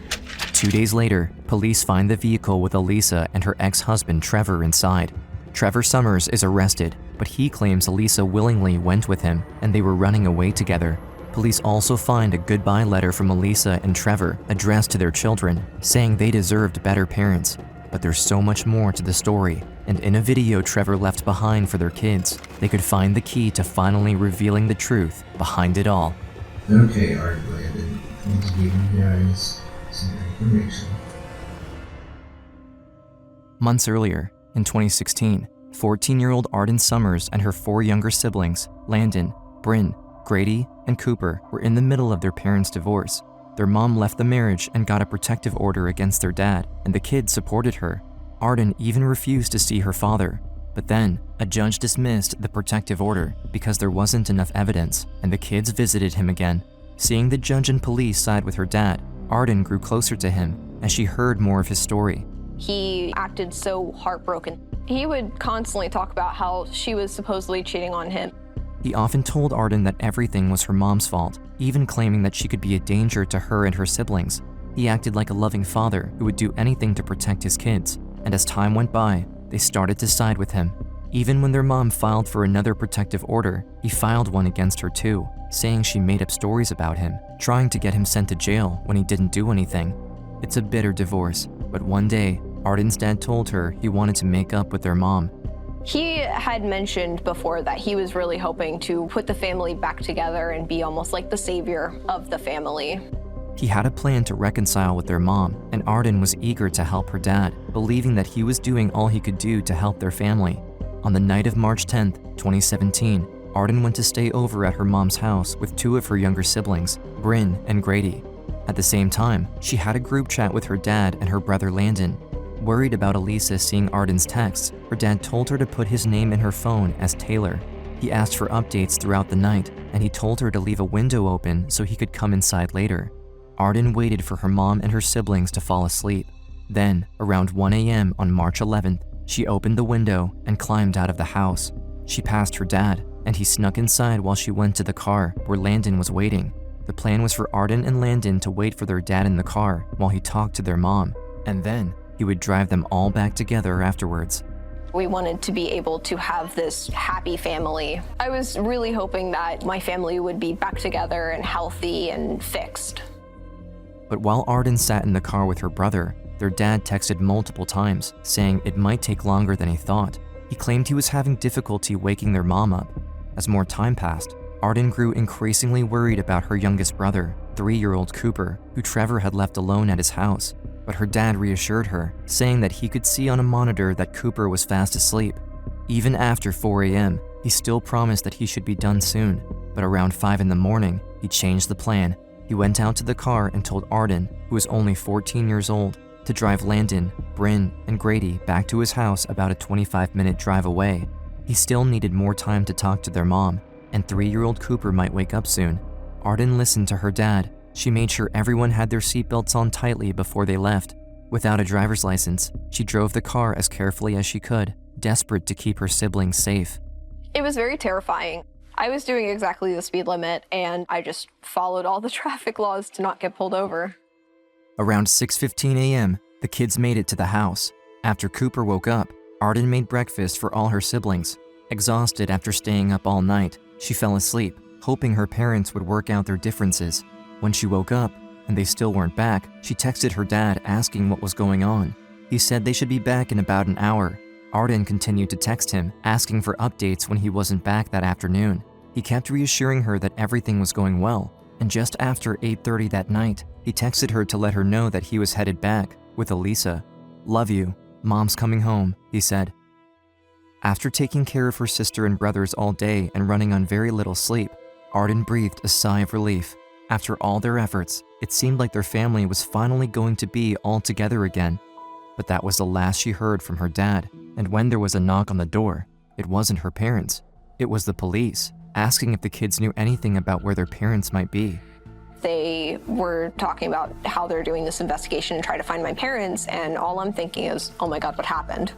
2 days later, police find the vehicle with Alisa and her ex-husband Trevor inside. Trevor Summers is arrested, but he claims Alisa willingly went with him and they were running away together. Police also find a goodbye letter from Alisa and Trevor addressed to their children, saying they deserved better parents. But there's so much more to the story, and in a video Trevor left behind for their kids, they could find the key to finally revealing the truth behind it all. Okay, Art Landon, I need to give you guys some information. Months earlier, in 2016, 14-year-old Arden Summers and her 4 younger siblings, Landon, Bryn, Grady, and Cooper, were in the middle of their parents' divorce. Their mom left the marriage and got a protective order against their dad, and the kids supported her. Arden even refused to see her father. But then, a judge dismissed the protective order because there wasn't enough evidence, and the kids visited him again. Seeing the judge and police side with her dad, Arden grew closer to him as she heard more of his story. He acted so heartbroken. He would constantly talk about how she was supposedly cheating on him. He often told Arden that everything was her mom's fault, even claiming that she could be a danger to her and her siblings. He acted like a loving father who would do anything to protect his kids, and as time went by, they started to side with him. Even when their mom filed for another protective order, he filed one against her too, saying she made up stories about him, trying to get him sent to jail when he didn't do anything. It's a bitter divorce, but one day, Arden's dad told her he wanted to make up with their mom. He had mentioned before that he was really hoping to put the family back together and be almost like the savior of the family. He had a plan to reconcile with their mom, and Arden was eager to help her dad, believing that he was doing all he could do to help their family. On the night of March 10th, 2017, Arden went to stay over at her mom's house with 2 of her younger siblings, Bryn and Grady. At the same time, she had a group chat with her dad and her brother Landon. Worried about Alisa seeing Arden's texts, her dad told her to put his name in her phone as Taylor. He asked for updates throughout the night, and he told her to leave a window open so he could come inside later. Arden waited for her mom and her siblings to fall asleep. Then, around 1 a.m. on March 11th, she opened the window and climbed out of the house. She passed her dad, and he snuck inside while she went to the car where Landon was waiting. The plan was for Arden and Landon to wait for their dad in the car while he talked to their mom, and then he would drive them all back together afterwards. We wanted to be able to have this happy family. I was really hoping that my family would be back together and healthy and fixed. But while Arden sat in the car with her brother, their dad texted multiple times, saying it might take longer than he thought. He claimed he was having difficulty waking their mom up. As more time passed, Arden grew increasingly worried about her youngest brother, 3-year-old Cooper, who Trevor had left alone at his house. But her dad reassured her, saying that he could see on a monitor that Cooper was fast asleep. Even after 4 a.m., he still promised that he should be done soon, but around 5 in the morning, he changed the plan. He went out to the car and told Arden, who was only 14 years old, to drive Landon, Bryn, and Grady back to his house about a 25-minute drive away. He still needed more time to talk to their mom, and 3-year-old Cooper might wake up soon. Arden listened to her dad. She made sure everyone had their seatbelts on tightly before they left. Without a driver's license, she drove the car as carefully as she could, desperate to keep her siblings safe. It was very terrifying. I was doing exactly the speed limit, and I just followed all the traffic laws to not get pulled over. Around 6:15 a.m., the kids made it to the house. After Cooper woke up, Arden made breakfast for all her siblings. Exhausted after staying up all night, she fell asleep, hoping her parents would work out their differences. When she woke up, and they still weren't back, she texted her dad asking what was going on. He said they should be back in about an hour. Arden continued to text him, asking for updates when he wasn't back that afternoon. He kept reassuring her that everything was going well, and just after 8:30 that night, he texted her to let her know that he was headed back with Alisa. "Love you. Mom's coming home," he said. After taking care of her sister and brothers all day and running on very little sleep, Arden breathed a sigh of relief. After all their efforts, it seemed like their family was finally going to be all together again. But that was the last she heard from her dad, and when there was a knock on the door, it wasn't her parents. It was the police, asking if the kids knew anything about where their parents might be. They were talking about how they're doing this investigation and trying to find my parents, and all I'm thinking is, oh my God, what happened?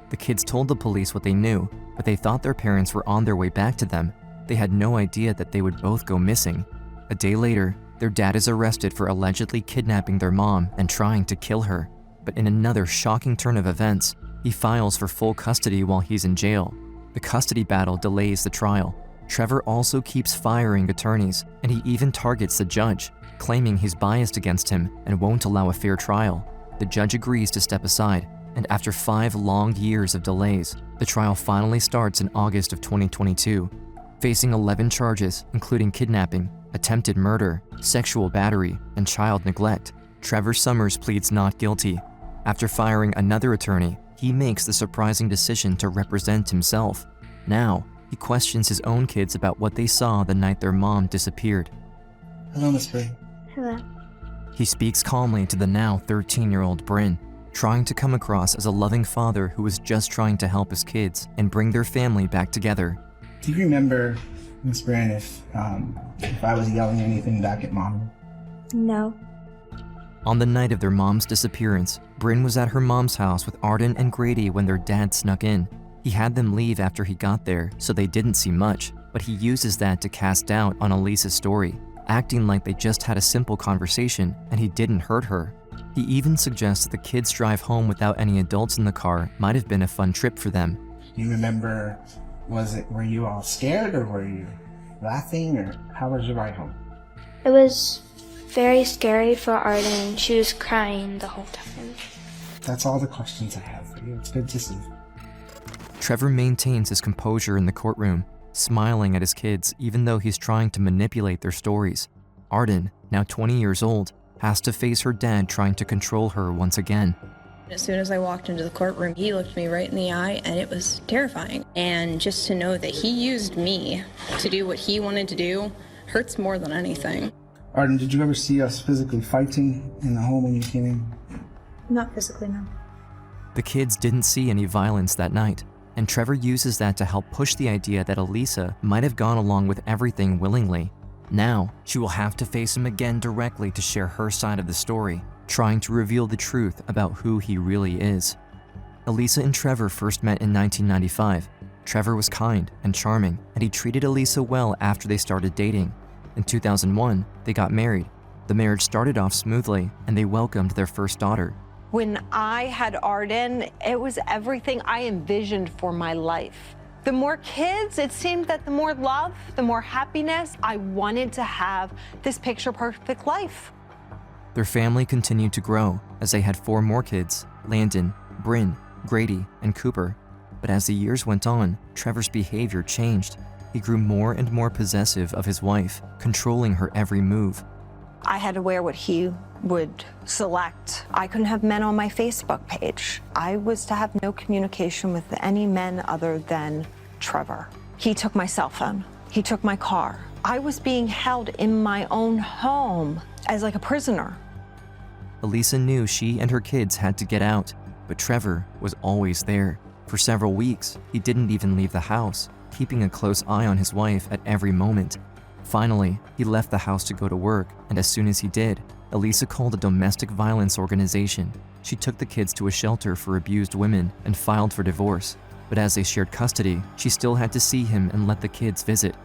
The kids told the police what they knew, but they thought their parents were on their way back to them. They had no idea that they would both go missing. A day later, their dad is arrested for allegedly kidnapping their mom and trying to kill her. But in another shocking turn of events, he files for full custody while he's in jail. The custody battle delays the trial. Trevor also keeps firing attorneys, and he even targets the judge, claiming he's biased against him and won't allow a fair trial. The judge agrees to step aside, and after 5 long years of delays, the trial finally starts in August of 2022. Facing 11 charges, including kidnapping, attempted murder, sexual battery, and child neglect, Trevor Summers pleads not guilty. After firing another attorney, he makes the surprising decision to represent himself. Now, he questions his own kids about what they saw the night their mom disappeared. Hello, Miss Bryn. Hello. He speaks calmly to the now 13-year-old Bryn, trying to come across as a loving father who was just trying to help his kids and bring their family back together. Do you remember, Miss Bryn, if I was yelling anything back at Mom? No. On the night of their mom's disappearance, Bryn was at her mom's house with Arden and Grady when their dad snuck in. He had them leave after he got there, so they didn't see much, but he uses that to cast doubt on Alisa's story, acting like they just had a simple conversation and he didn't hurt her. He even suggests that the kids' drive home without any adults in the car might have been a fun trip for them. Do you remember, were you all scared or were you laughing, or how was your ride home? It was very scary for Arden. She was crying the whole time. That's all the questions I have for you. It's good to see. Trevor maintains his composure in the courtroom, smiling at his kids even though he's trying to manipulate their stories. Arden, now 20 years old, has to face her dad trying to control her once again. As soon as I walked into the courtroom, he looked me right in the eye, and it was terrifying. And just to know that he used me to do what he wanted to do hurts more than anything. Arden, did you ever see us physically fighting in the home when you came in? Not physically, no. The kids didn't see any violence that night, and Trevor uses that to help push the idea that Alisa might have gone along with everything willingly. Now, she will have to face him again directly to share her side of the story, trying to reveal the truth about who he really is. Alisa and Trevor first met in 1995. Trevor was kind and charming, and he treated Alisa well after they started dating. In 2001, they got married. The marriage started off smoothly, and they welcomed their first daughter. When I had Arden, it was everything I envisioned for my life. The more kids, it seemed that the more love, the more happiness. I wanted to have this picture-perfect life. Their family continued to grow as they had 4 more kids: Landon, Bryn, Grady, and Cooper. But as the years went on, Trevor's behavior changed. He grew more and more possessive of his wife, controlling her every move. I had to wear what he would select. I couldn't have men on my Facebook page. I was to have no communication with any men other than Trevor. He took my cell phone. He took my car. I was being held in my own home as like a prisoner. Alisa knew she and her kids had to get out, but Trevor was always there. For several weeks, he didn't even leave the house, keeping a close eye on his wife at every moment. Finally, he left the house to go to work, and as soon as he did, Alisa called a domestic violence organization. She took the kids to a shelter for abused women and filed for divorce. But as they shared custody, she still had to see him and let the kids visit.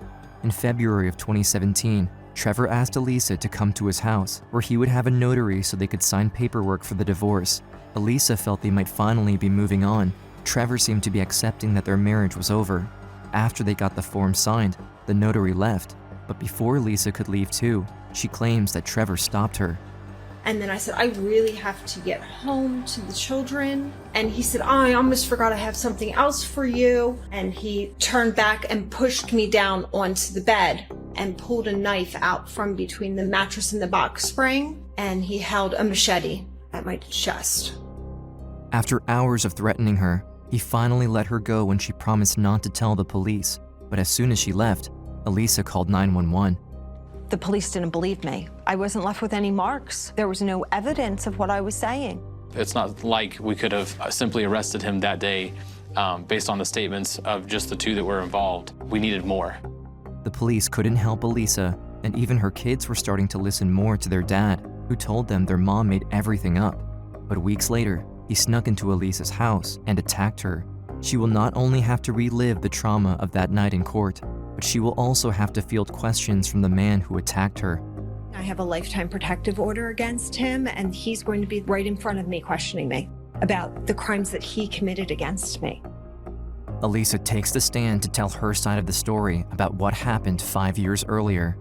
In February of 2017, Trevor asked Alisa to come to his house, where he would have a notary so they could sign paperwork for the divorce. Alisa felt they might finally be moving on. Trevor seemed to be accepting that their marriage was over. After they got the form signed, the notary left, but before Alisa could leave too, she claims that Trevor stopped her. And then I said, I really have to get home to the children. And he said, I almost forgot I have something else for you. And he turned back and pushed me down onto the bed and pulled a knife out from between the mattress and the box spring. And he held a machete at my chest. After hours of threatening her, he finally let her go when she promised not to tell the police. But as soon as she left, Alisa called 911. The police didn't believe me. I wasn't left with any marks. There was no evidence of what I was saying. It's not like we could have simply arrested him that day based on the statements of just the two that were involved. We needed more. The police couldn't help Alisa, and even her kids were starting to listen more to their dad, who told them their mom made everything up. But weeks later, he snuck into Alisa's house and attacked her. She will not only have to relive the trauma of that night in court, but she will also have to field questions from the man who attacked her. I have a lifetime protective order against him, and he's going to be right in front of me questioning me about the crimes that he committed against me. Alisa takes the stand to tell her side of the story about what happened 5 years earlier.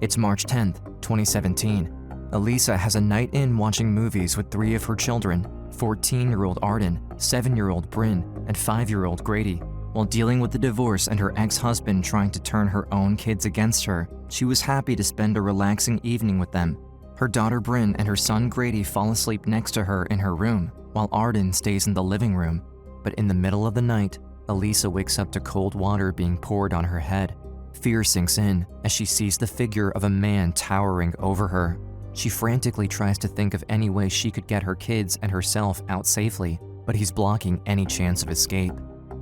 It's March 10th, 2017. Alisa has a night in watching movies with 3 of her children, 14-year-old Arden, 7-year-old Bryn, and 5-year-old Grady. While dealing with the divorce and her ex-husband trying to turn her own kids against her, she was happy to spend a relaxing evening with them. Her daughter Bryn and her son Grady fall asleep next to her in her room, while Arden stays in the living room. But in the middle of the night, Alisa wakes up to cold water being poured on her head. Fear sinks in as she sees the figure of a man towering over her. She frantically tries to think of any way she could get her kids and herself out safely, but he's blocking any chance of escape.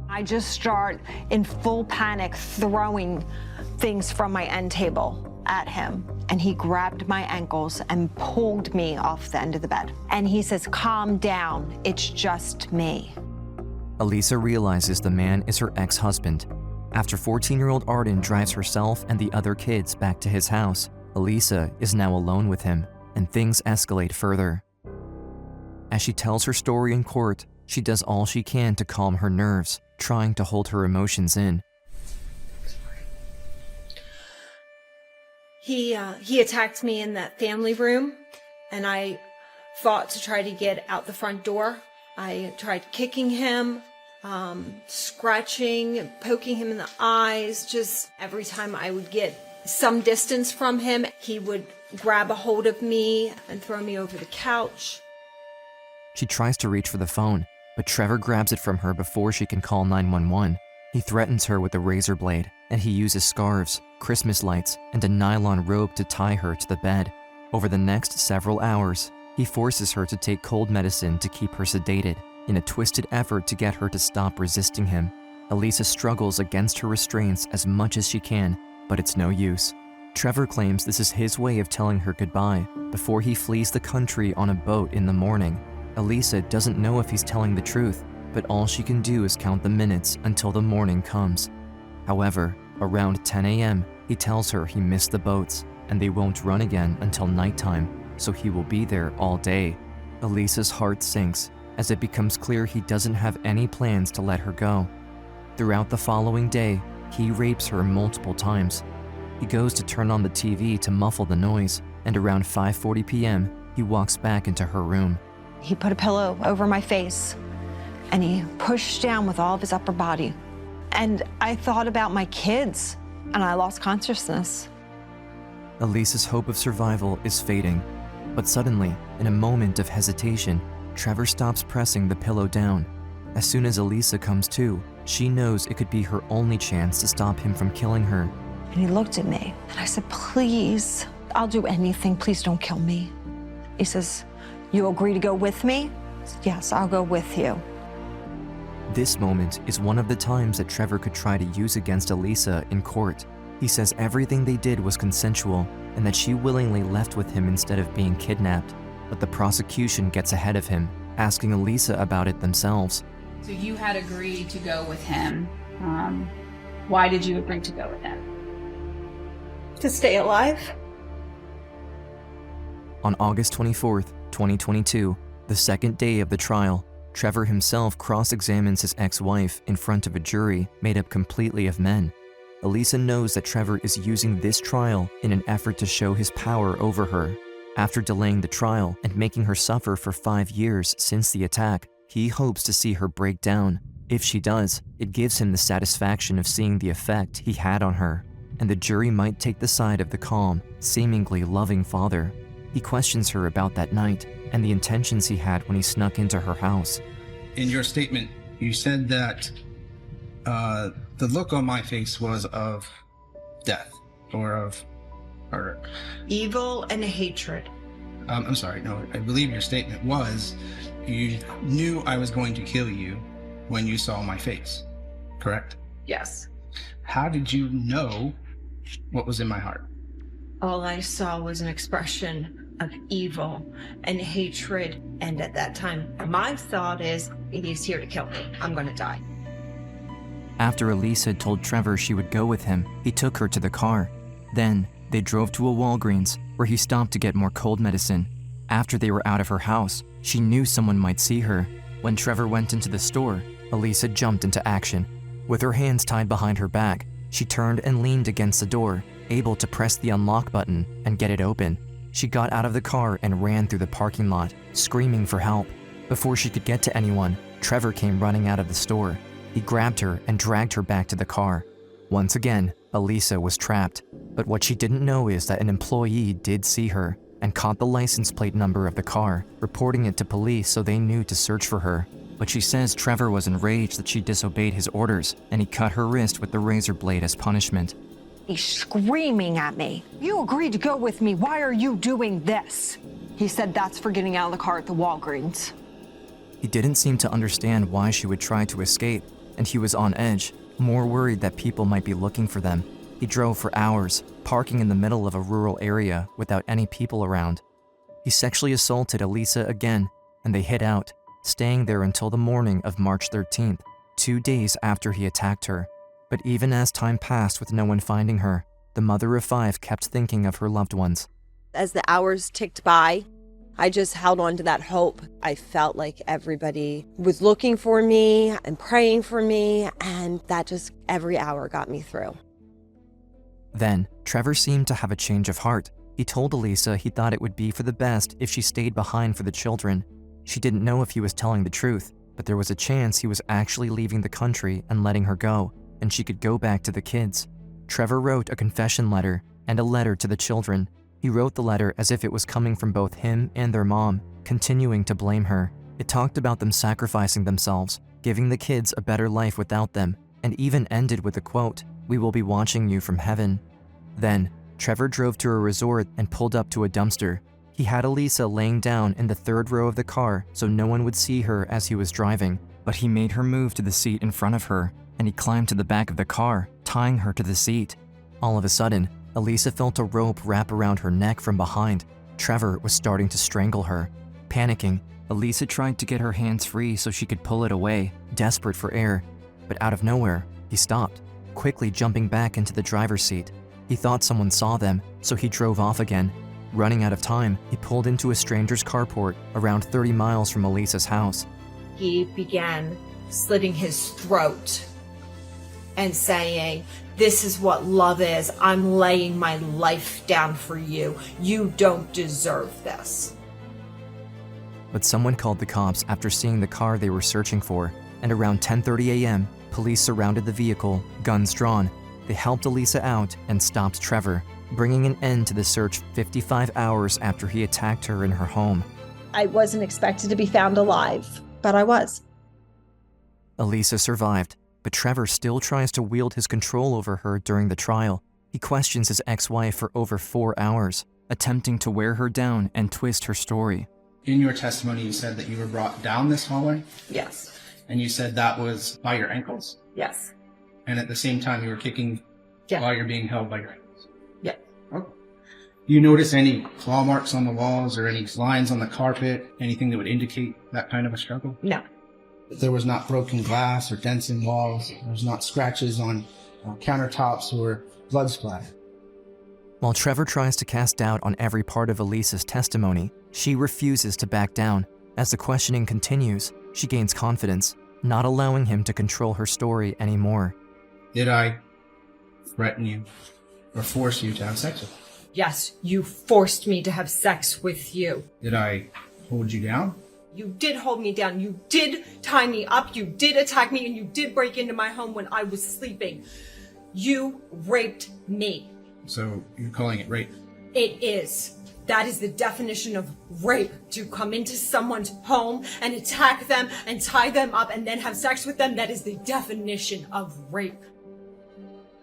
I just start in full panic throwing things from my end table at him. And he grabbed my ankles and pulled me off the end of the bed. And he says, calm down, it's just me. Alisa realizes the man is her ex-husband. After 14-year-old Arden drives herself and the other kids back to his house, Alisa is now alone with him, and things escalate further. As she tells her story in court, she does all she can to calm her nerves, trying to hold her emotions in. He attacked me in that family room, and I fought to try to get out the front door. I tried kicking him, scratching, poking him in the eyes. Just every time I would get some distance from him, he would grab a hold of me and throw me over the couch. She tries to reach for the phone, but Trevor grabs it from her before she can call 911. He threatens her with a razor blade, and he uses scarves, Christmas lights, and a nylon rope to tie her to the bed. Over the next several hours, he forces her to take cold medicine to keep her sedated, in a twisted effort to get her to stop resisting him. Alisa struggles against her restraints as much as she can, but it's no use. Trevor claims this is his way of telling her goodbye before he flees the country on a boat in the morning. Alisa doesn't know if he's telling the truth, but all she can do is count the minutes until the morning comes. However, around 10 a.m., he tells her he missed the boats, and they won't run again until nighttime, so he will be there all day. Alisa's heart sinks as it becomes clear he doesn't have any plans to let her go. Throughout the following day, he rapes her multiple times. He goes to turn on the TV to muffle the noise, and around 5:40 p.m., he walks back into her room. He put a pillow over my face, and he pushed down with all of his upper body. And I thought about my kids, and I lost consciousness. Alisa's hope of survival is fading, but suddenly, in a moment of hesitation, Trevor stops pressing the pillow down. As soon as Alisa comes to, she knows it could be her only chance to stop him from killing her. And he looked at me, and I said, please, I'll do anything, please don't kill me. He says, you agree to go with me? I said, yes, I'll go with you. This moment is one of the times that Trevor could try to use against Alisa in court. He says everything they did was consensual and that she willingly left with him instead of being kidnapped. But the prosecution gets ahead of him, asking Alisa about it themselves. So you had agreed to go with him. Why did you agree to go with him? To stay alive. On August 24th, 2022, the second day of the trial, Trevor himself cross-examines his ex-wife in front of a jury made up completely of men. Alisa knows that Trevor is using this trial in an effort to show his power over her. After delaying the trial and making her suffer for 5 years since the attack, he hopes to see her break down. If she does, it gives him the satisfaction of seeing the effect he had on her, and the jury might take the side of the calm, seemingly loving father. He questions her about that night and the intentions he had when he snuck into her house. In your statement, you said that the look on my face was of death or of murder. Evil and hatred. I'm sorry, no, I believe your statement was you knew I was going to kill you when you saw my face, correct? Yes. How did you know what was in my heart? All I saw was an expression of evil and hatred, and at that time, my thought is, he's here to kill me. I'm gonna die. After Alisa had told Trevor she would go with him, he took her to the car. Then, they drove to a Walgreens, where he stopped to get more cold medicine. After they were out of her house, she knew someone might see her. When Trevor went into the store, Alisa jumped into action. With her hands tied behind her back, she turned and leaned against the door, able to press the unlock button and get it open. She got out of the car and ran through the parking lot, screaming for help. Before she could get to anyone, Trevor came running out of the store. He grabbed her and dragged her back to the car. Once again, Alisa was trapped, but what she didn't know is that an employee did see her and caught the license plate number of the car, reporting it to police so they knew to search for her. But she says Trevor was enraged that she disobeyed his orders, and he cut her wrist with the razor blade as punishment. He's screaming at me. You agreed to go with me. Why are you doing this? He said that's for getting out of the car at the Walgreens. He didn't seem to understand why she would try to escape, and he was on edge, more worried that people might be looking for them. He drove for hours, parking in the middle of a rural area without any people around. He sexually assaulted Alisa again, and they hid out, staying there until the morning of March 13th, 2 days after he attacked her. But even as time passed with no one finding her, the mother of 5 kept thinking of her loved ones. As the hours ticked by, I just held on to that hope. I felt like everybody was looking for me and praying for me, and that just every hour got me through. Then, Trevor seemed to have a change of heart. He told Alisa he thought it would be for the best if she stayed behind for the children. She didn't know if he was telling the truth, but there was a chance he was actually leaving the country and letting her go, and she could go back to the kids. Trevor wrote a confession letter and a letter to the children. He wrote the letter as if it was coming from both him and their mom, continuing to blame her. It talked about them sacrificing themselves, giving the kids a better life without them, and even ended with the quote, "We will be watching you from heaven." Then, Trevor drove to a resort and pulled up to a dumpster. He had Alisa laying down in the 3rd row of the car so no one would see her as he was driving, but he made her move to the seat in front of her, and he climbed to the back of the car, tying her to the seat. All of a sudden, Alisa felt a rope wrap around her neck from behind. Trevor was starting to strangle her. Panicking, Alisa tried to get her hands free so she could pull it away, desperate for air. But out of nowhere, he stopped, quickly jumping back into the driver's seat. He thought someone saw them, so he drove off again. Running out of time, he pulled into a stranger's carport around 30 miles from Alisa's house. He began slitting his throat and saying, "This is what love is. I'm laying my life down for you. You don't deserve this." But someone called the cops after seeing the car they were searching for, and around 10:30 a.m., police surrounded the vehicle, guns drawn. They helped Alisa out and stopped Trevor, bringing an end to the search 55 hours after he attacked her in her home. I wasn't expected to be found alive, but I was. Alisa survived, but Trevor still tries to wield his control over her during the trial. He questions his ex-wife for over 4 hours, attempting to wear her down and twist her story. In your testimony, you said that you were brought down this hallway, Yes. and you said that was by your ankles. Yes. And at the same time, you were kicking while you're being held by your ankles. Yeah. Okay. You notice any claw marks on the walls or any lines on the carpet, anything that would indicate that kind of a struggle? No. There was not broken glass or dents in walls. There was not scratches on countertops or blood splatter. While Trevor tries to cast doubt on every part of Alisa's testimony, she refuses to back down. As the questioning continues, she gains confidence, not allowing him to control her story anymore. Did I threaten you or force you to have sex with me? Yes, you forced me to have sex with you. Did I hold you down? You did hold me down. You did tie me up. You did attack me, and you did break into my home when I was sleeping. You raped me. So you're calling it rape? It is. That is the definition of rape. To come into someone's home and attack them and tie them up and then have sex with them. That is the definition of rape.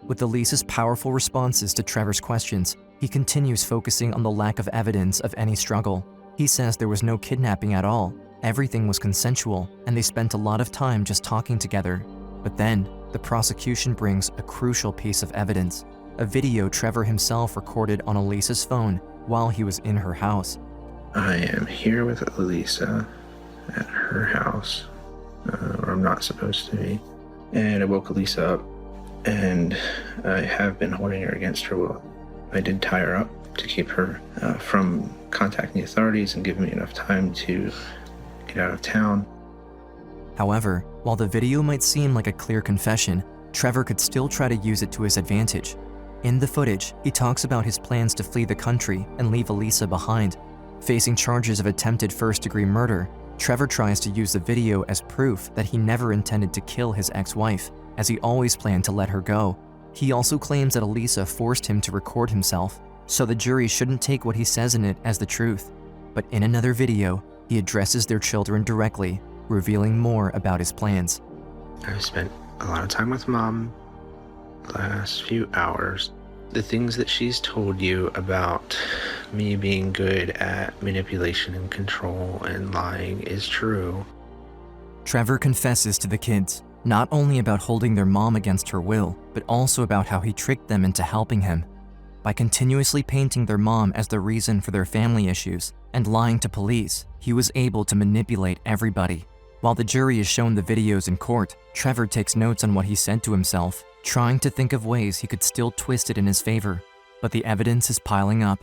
With Alisa's powerful responses to Trevor's questions, he continues focusing on the lack of evidence of any struggle. He says there was no kidnapping at all, everything was consensual, and they spent a lot of time just talking together. But then, the prosecution brings a crucial piece of evidence, a video Trevor himself recorded on Alisa's phone while he was in her house. I am here with Alisa at her house, where I'm not supposed to be, and I woke Alisa up, and I have been holding her against her will. I did tie her up to keep her from contacting the authorities and give me enough time to get out of town. However, while the video might seem like a clear confession, Trevor could still try to use it to his advantage. In the footage, he talks about his plans to flee the country and leave Alisa behind. Facing charges of attempted first-degree murder, Trevor tries to use the video as proof that he never intended to kill his ex-wife, as he always planned to let her go. He also claims that Alisa forced him to record himself, so the jury shouldn't take what he says in it as the truth. But in another video, he addresses their children directly, revealing more about his plans. I've spent a lot of time with Mom the last few hours. The things that she's told you about me being good at manipulation and control and lying is true. Trevor confesses to the kids, not only about holding their mom against her will, but also about how he tricked them into helping him. By continuously painting their mom as the reason for their family issues and lying to police, he was able to manipulate everybody. While the jury is shown the videos in court, Trevor takes notes on what he said to himself, trying to think of ways he could still twist it in his favor. But the evidence is piling up.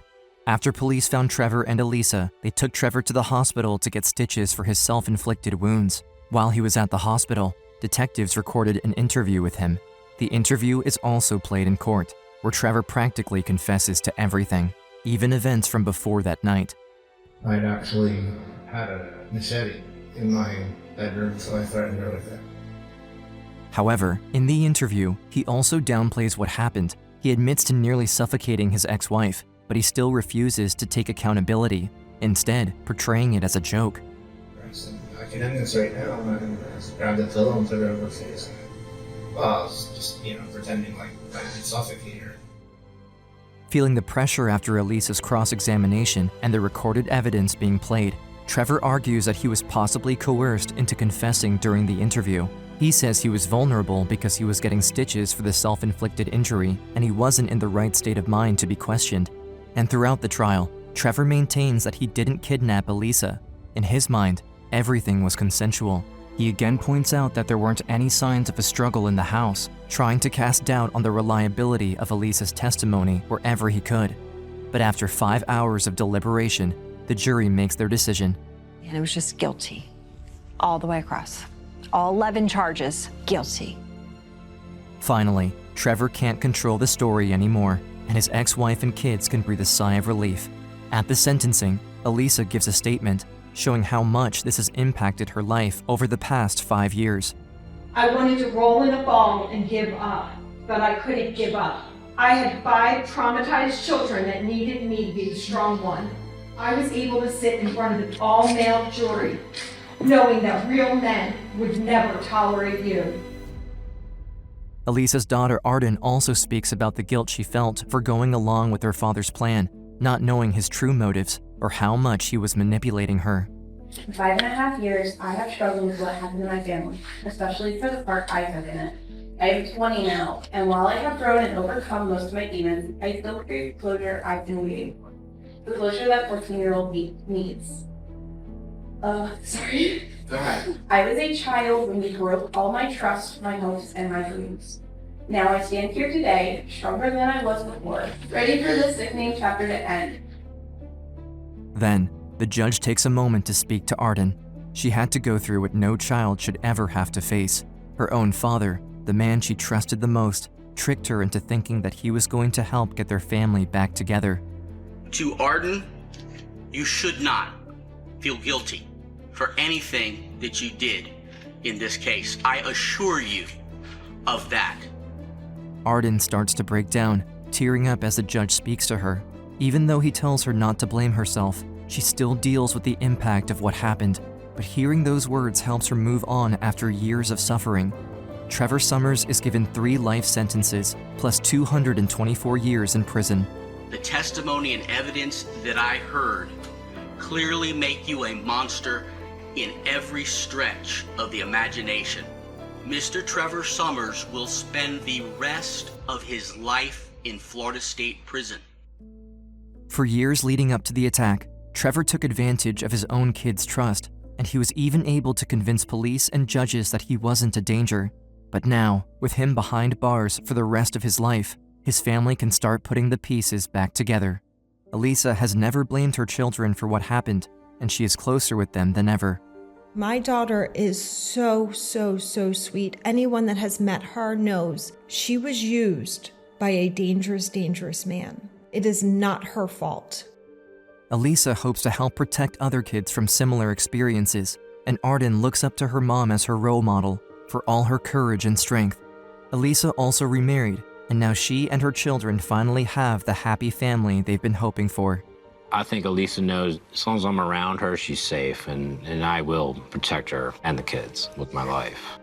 After police found Trevor and Alisa, they took Trevor to the hospital to get stitches for his self-inflicted wounds. While he was at the hospital, detectives recorded an interview with him. The interview is also played in court, where Trevor practically confesses to everything, even events from before that night. I'd actually had a machete in my bedroom, so I threatened her with it. However, in the interview, he also downplays what happened. He admits to nearly suffocating his ex-wife, but he still refuses to take accountability, instead portraying it as a joke. I can end this right now, and just grab the pillow and put it over her face. Well, I was just, pretending like I could suffocate her. Feeling the pressure after Alisa's cross-examination and the recorded evidence being played, Trevor argues that he was possibly coerced into confessing during the interview. He says he was vulnerable because he was getting stitches for the self-inflicted injury and he wasn't in the right state of mind to be questioned. And throughout the trial, Trevor maintains that he didn't kidnap Alisa. In his mind, everything was consensual. He again points out that there weren't any signs of a struggle in the house, trying to cast doubt on the reliability of Alisa's testimony wherever he could. But after 5 hours of deliberation, the jury makes their decision. And it was just guilty, all the way across. All 11 charges, guilty. Finally, Trevor can't control the story anymore, and his ex-wife and kids can breathe a sigh of relief. At the sentencing, Alisa gives a statement showing how much this has impacted her life over the past 5 years. I wanted to roll in a ball and give up, but I couldn't give up. I had 5 traumatized children that needed me to be the strong one. I was able to sit in front of an all-male jury, knowing that real men would never tolerate you. Alisa's daughter Arden also speaks about the guilt she felt for going along with her father's plan, not knowing his true motives or how much he was manipulating her. In 5.5 years, I have struggled with what happened in my family, especially for the part I took in it. I am 20 now, and while I have grown and overcome most of my demons, I still crave closure I've been waiting for. The closure that 14-year-old needs. Sorry. Go ahead. I was a child when he broke all my trust, my hopes, and my dreams. Now I stand here today, stronger than I was before, ready for this sickening chapter to end. Then, the judge takes a moment to speak to Arden. She had to go through what no child should ever have to face. Her own father, the man she trusted the most, tricked her into thinking that he was going to help get their family back together. To Arden, you should not feel guilty for anything that you did in this case. I assure you of that. Arden starts to break down, tearing up as the judge speaks to her. Even though he tells her not to blame herself, she still deals with the impact of what happened. But hearing those words helps her move on after years of suffering. Trevor Summers is given 3 life sentences, plus 224 years in prison. The testimony and evidence that I heard clearly make you a monster in every stretch of the imagination. Mr. Trevor Summers will spend the rest of his life in Florida State Prison. For years leading up to the attack, Trevor took advantage of his own kids' trust, and he was even able to convince police and judges that he wasn't a danger. But now, with him behind bars for the rest of his life, his family can start putting the pieces back together. Alisa has never blamed her children for what happened, and she is closer with them than ever. My daughter is so sweet. Anyone that has met her knows she was used by a dangerous man. It is not her fault. Alisa hopes to help protect other kids from similar experiences, and Arden looks up to her mom as her role model for all her courage and strength. Alisa also remarried, and now she and her children finally have the happy family they've been hoping for. I think Alisa knows as long as I'm around her, she's safe, and I will protect her and the kids with my life.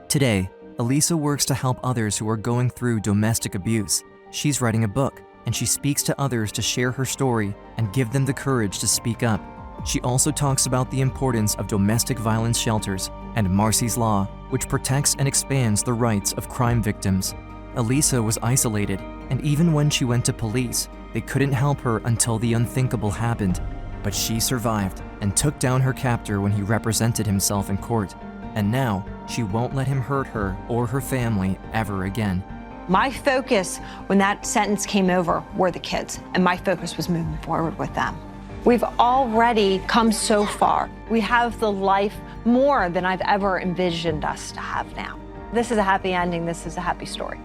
Today, Alisa works to help others who are going through domestic abuse. She's writing a book, and she speaks to others to share her story and give them the courage to speak up. She also talks about the importance of domestic violence shelters and Marcy's Law, which protects and expands the rights of crime victims. Alisa was isolated, and even when she went to police, they couldn't help her until the unthinkable happened. But she survived and took down her captor when he represented himself in court. And now, she won't let him hurt her or her family ever again. My focus when that sentence came over were the kids, and my focus was moving forward with them. We've already come so far. We have the life more than I've ever envisioned us to have now. This is a happy ending. This is a happy story.